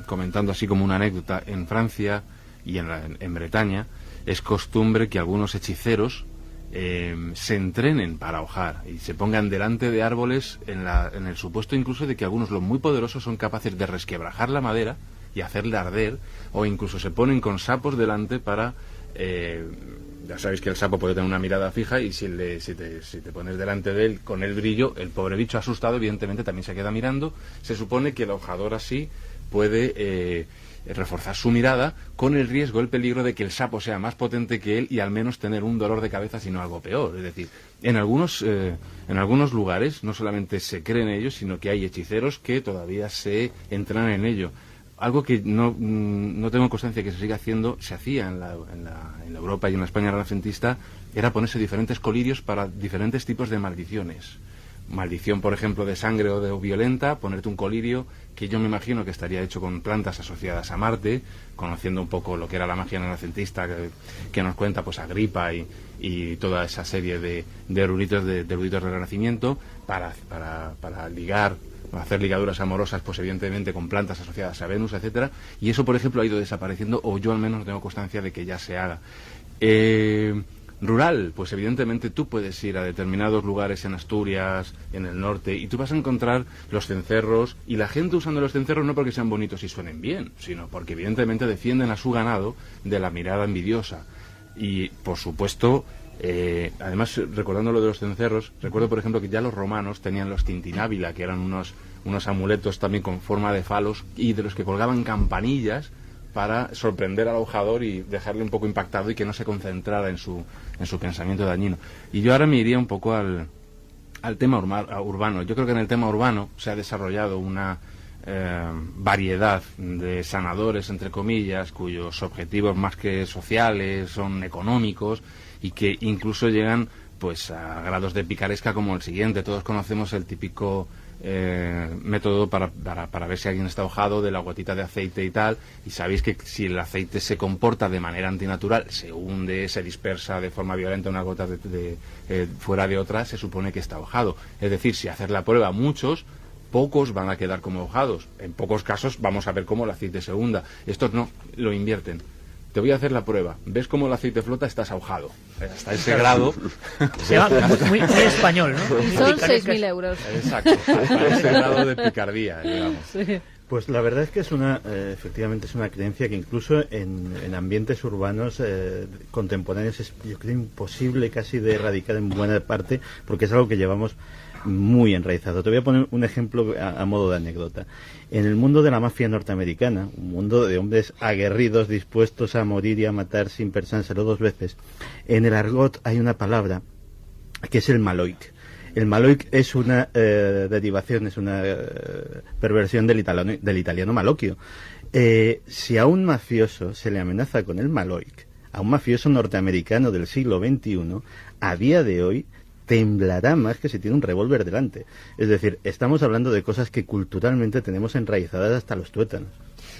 comentando así como una anécdota, en Francia y en Bretaña es costumbre que algunos hechiceros se entrenen para ahogar y se pongan delante de árboles en el supuesto incluso de que algunos, los muy poderosos, son capaces de resquebrajar la madera y hacerla arder, o incluso se ponen con sapos delante para... ya sabéis que el sapo puede tener una mirada fija y si te pones delante de él con el brillo, el pobre bicho asustado evidentemente también se queda mirando. Se supone que el ahojador así puede reforzar su mirada con el riesgo, el peligro de que el sapo sea más potente que él y al menos tener un dolor de cabeza, sino algo peor. Es decir, en algunos lugares no solamente se cree en ello, sino que hay hechiceros que todavía se entrenan en ello. Algo que no tengo constancia que se siga haciendo, se hacía en la Europa y en la España renacentista, era ponerse diferentes colirios para diferentes tipos de maldiciones. Maldición, por ejemplo, de sangre o de violenta, ponerte un colirio que yo me imagino que estaría hecho con plantas asociadas a Marte, conociendo un poco lo que era la magia renacentista que nos cuenta pues Agripa y toda esa serie de eruditos del Renacimiento, para ligar, hacer ligaduras amorosas, pues evidentemente con plantas asociadas a Venus, etcétera, y eso, por ejemplo, ha ido desapareciendo, o yo al menos no tengo constancia de que ya se haga. Rural, pues evidentemente tú puedes ir a determinados lugares en Asturias, en el norte, y tú vas a encontrar los cencerros, y la gente usando los cencerros no porque sean bonitos y suenen bien, sino porque evidentemente defienden a su ganado de la mirada envidiosa. Y, por supuesto, además, recordando lo de los cencerros, recuerdo, por ejemplo, que ya los romanos tenían los tintinábila, que eran unos amuletos también con forma de falos, y de los que colgaban campanillas para sorprender al ahojador y dejarle un poco impactado y que no se concentrara en su pensamiento dañino. Y yo ahora me iría un poco al al tema urbano. Yo creo que en el tema urbano se ha desarrollado una variedad de sanadores, entre comillas, cuyos objetivos más que sociales son económicos y que incluso llegan pues a grados de picaresca como el siguiente. Todos conocemos el típico método para ver si alguien está ahogado, de la gotita de aceite y tal, y sabéis que si el aceite se comporta de manera antinatural, se hunde, se dispersa de forma violenta una gota fuera de otra, se supone que está ahogado. Es decir, si hacer la prueba pocos van a quedar como ahogados. En pocos casos vamos a ver cómo el aceite se hunda. Estos no, lo invierten. Te voy a hacer la prueba. ¿Ves cómo el aceite flota? Estás ahogado. Hasta ese grado. Muy español, ¿no? Son 6.000 euros. Exacto. Hasta ese grado de picardía, digamos. Sí. Pues la verdad es que efectivamente es una creencia que incluso en ambientes urbanos contemporáneos es, yo creo, imposible casi de erradicar en buena parte, porque es algo que llevamos muy enraizado. Te voy a poner un ejemplo a modo de anécdota. En el mundo de la mafia norteamericana, un mundo de hombres aguerridos, dispuestos a morir y a matar sin pensárselo dos veces, en el argot hay una palabra que es el maloic. El maloic es una derivación, es una perversión del italiano malocchio. Si a un mafioso se le amenaza con el maloic, a un mafioso norteamericano del siglo XXI, a día de hoy temblará más que si tiene un revólver delante. Es decir, estamos hablando de cosas que culturalmente tenemos enraizadas hasta los tuétanos.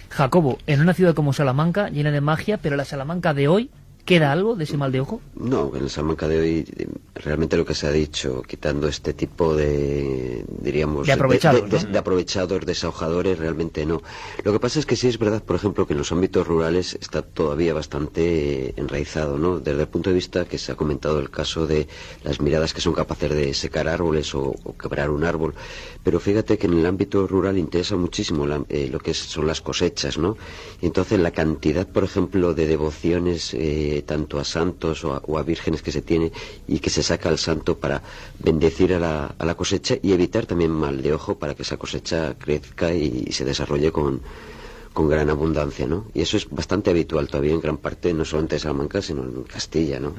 Jacobo, en una ciudad como Salamanca, llena de magia, pero la Salamanca de hoy, ¿queda algo de ese mal de ojo? No, en la Salamanca de hoy realmente lo que se ha dicho, quitando este tipo de, diríamos, de aprovechados, ¿no? de aprovechados, desahojadores, realmente no. Lo que pasa es que sí es verdad, por ejemplo, que en los ámbitos rurales está todavía bastante enraizado, ¿no? Desde el punto de vista que se ha comentado el caso de las miradas que son capaces de secar árboles o quebrar un árbol. Pero fíjate que en el ámbito rural interesa muchísimo lo que son las cosechas, ¿no? Y entonces la cantidad, por ejemplo, de devociones tanto a santos o a vírgenes que se tiene y que se saca al santo para bendecir a la cosecha y evitar también mal de ojo para que esa cosecha crezca y se desarrolle con gran abundancia, ¿no? Y eso es bastante habitual todavía en gran parte, no solamente de Salamanca, sino en Castilla, ¿no?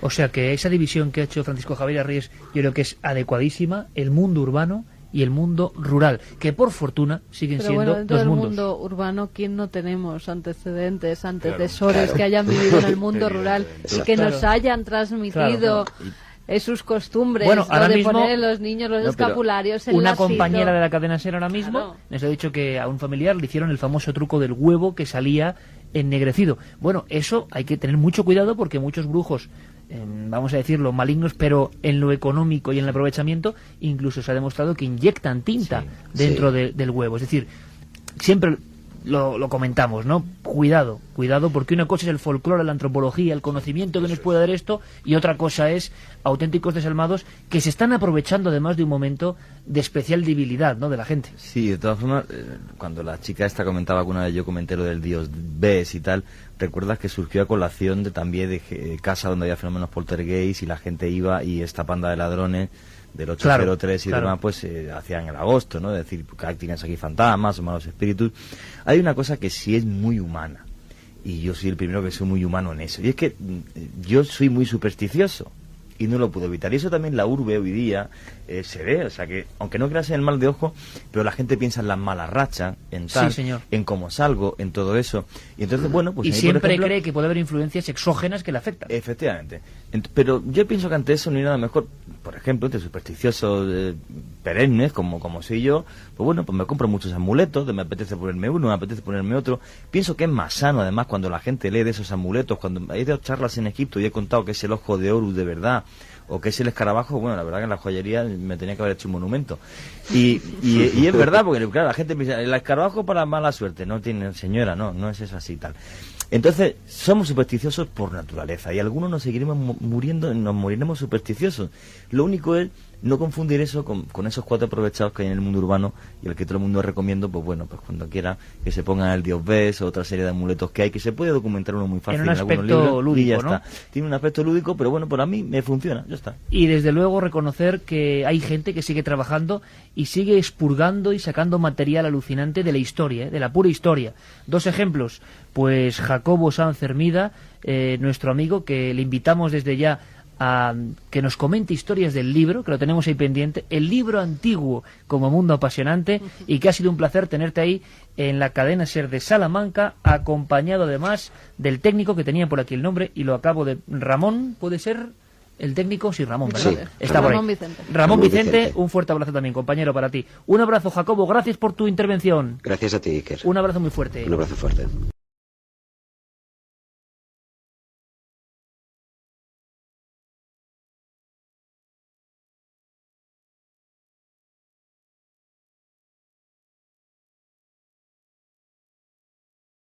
O sea que esa división que ha hecho Francisco Javier Arríes, yo creo que es adecuadísima, el mundo urbano y el mundo rural, que por fortuna siguen Pero siendo dentro dos del mundos. Mundo urbano, ¿quién no tenemos antecedentes, antecesores que hayan vivido en el mundo rural y que nos hayan transmitido sus costumbres? Bueno, ahora lo de mismo, poner a los niños los escapularios, el una lacito. compañera de la cadena SER ahora mismo nos ha dicho que a un familiar le hicieron el famoso truco del huevo que salía ennegrecido. Bueno, eso hay que tener mucho cuidado porque muchos brujos, vamos a decirlo, malignos, pero en lo económico y en el aprovechamiento, incluso se ha demostrado que inyectan tinta dentro del huevo. Es decir, siempre lo comentamos, ¿no? Cuidado, porque una cosa es el folclore, la antropología, el conocimiento que nos puede dar esto, y otra cosa es auténticos desalmados que se están aprovechando además de un momento de especial debilidad, ¿no?, de la gente. Sí, de todas formas, cuando la chica esta comentaba que una vez yo comenté lo del dios Bes y tal, recuerdas que surgió a colación también de casa donde había fenómenos poltergeist y la gente iba y esta panda de ladrones del 803 y demás, pues hacían el agosto, ¿no? Es decir, que tienes aquí fantasmas o malos espíritus. Hay una cosa que sí es muy humana, y yo soy el primero que soy muy humano en eso, y es que yo soy muy supersticioso y no lo puedo evitar. Y eso también la urbe hoy día se ve, o sea que, aunque no creas en el mal de ojo, pero la gente piensa en las malas rachas, en tal, en cómo salgo, en todo eso. Y entonces, bueno, pues... Y ahí, siempre por ejemplo, cree que puede haber influencias exógenas que le afectan. Efectivamente. Pero yo pienso que ante eso no hay nada mejor, por ejemplo, entre supersticiosos perennes, como soy yo, pues bueno, pues me compro muchos amuletos, me apetece ponerme uno, me apetece ponerme otro. Pienso que es más sano, además, cuando la gente lee de esos amuletos, cuando he dado charlas en Egipto y he contado que es el ojo de Horus de verdad, o que es el escarabajo, bueno, la verdad que en la joyería me tenía que haber hecho un monumento. Y es verdad, porque claro, la gente piensa, el escarabajo para mala suerte, no tiene, señora, no es eso así tal. Entonces, somos supersticiosos por naturaleza, y algunos nos seguiremos nos moriremos supersticiosos. Lo único es no confundir eso con esos 4 aprovechados que hay en el mundo urbano, y el que todo el mundo recomiendo, pues bueno, pues cuando quiera que se pongan el dios Bes o otra serie de amuletos que hay, que se puede documentar uno muy fácil en algunos libros, lúdico, y ya ¿no? está. Tiene un aspecto lúdico, pero bueno, para mí me funciona, ya está. Y desde luego reconocer que hay gente que sigue trabajando y sigue expurgando y sacando material alucinante de la historia, de la pura historia. 2 ejemplos, pues Jacobo Sanz Hermida, nuestro amigo, que le invitamos desde ya a que nos comente historias del libro, que lo tenemos ahí pendiente, el libro antiguo como mundo apasionante, y que ha sido un placer tenerte ahí en la cadena SER de Salamanca, acompañado además del técnico que tenía por aquí el nombre, y lo acabo de... Ramón, ¿puede ser el técnico? Sí, Ramón, ¿verdad? Sí, está por ahí. Ramón Vicente, un fuerte abrazo también, compañero, para ti. Un abrazo, Jacobo, gracias por tu intervención. Gracias a ti, Iker. Un abrazo muy fuerte. Un abrazo fuerte.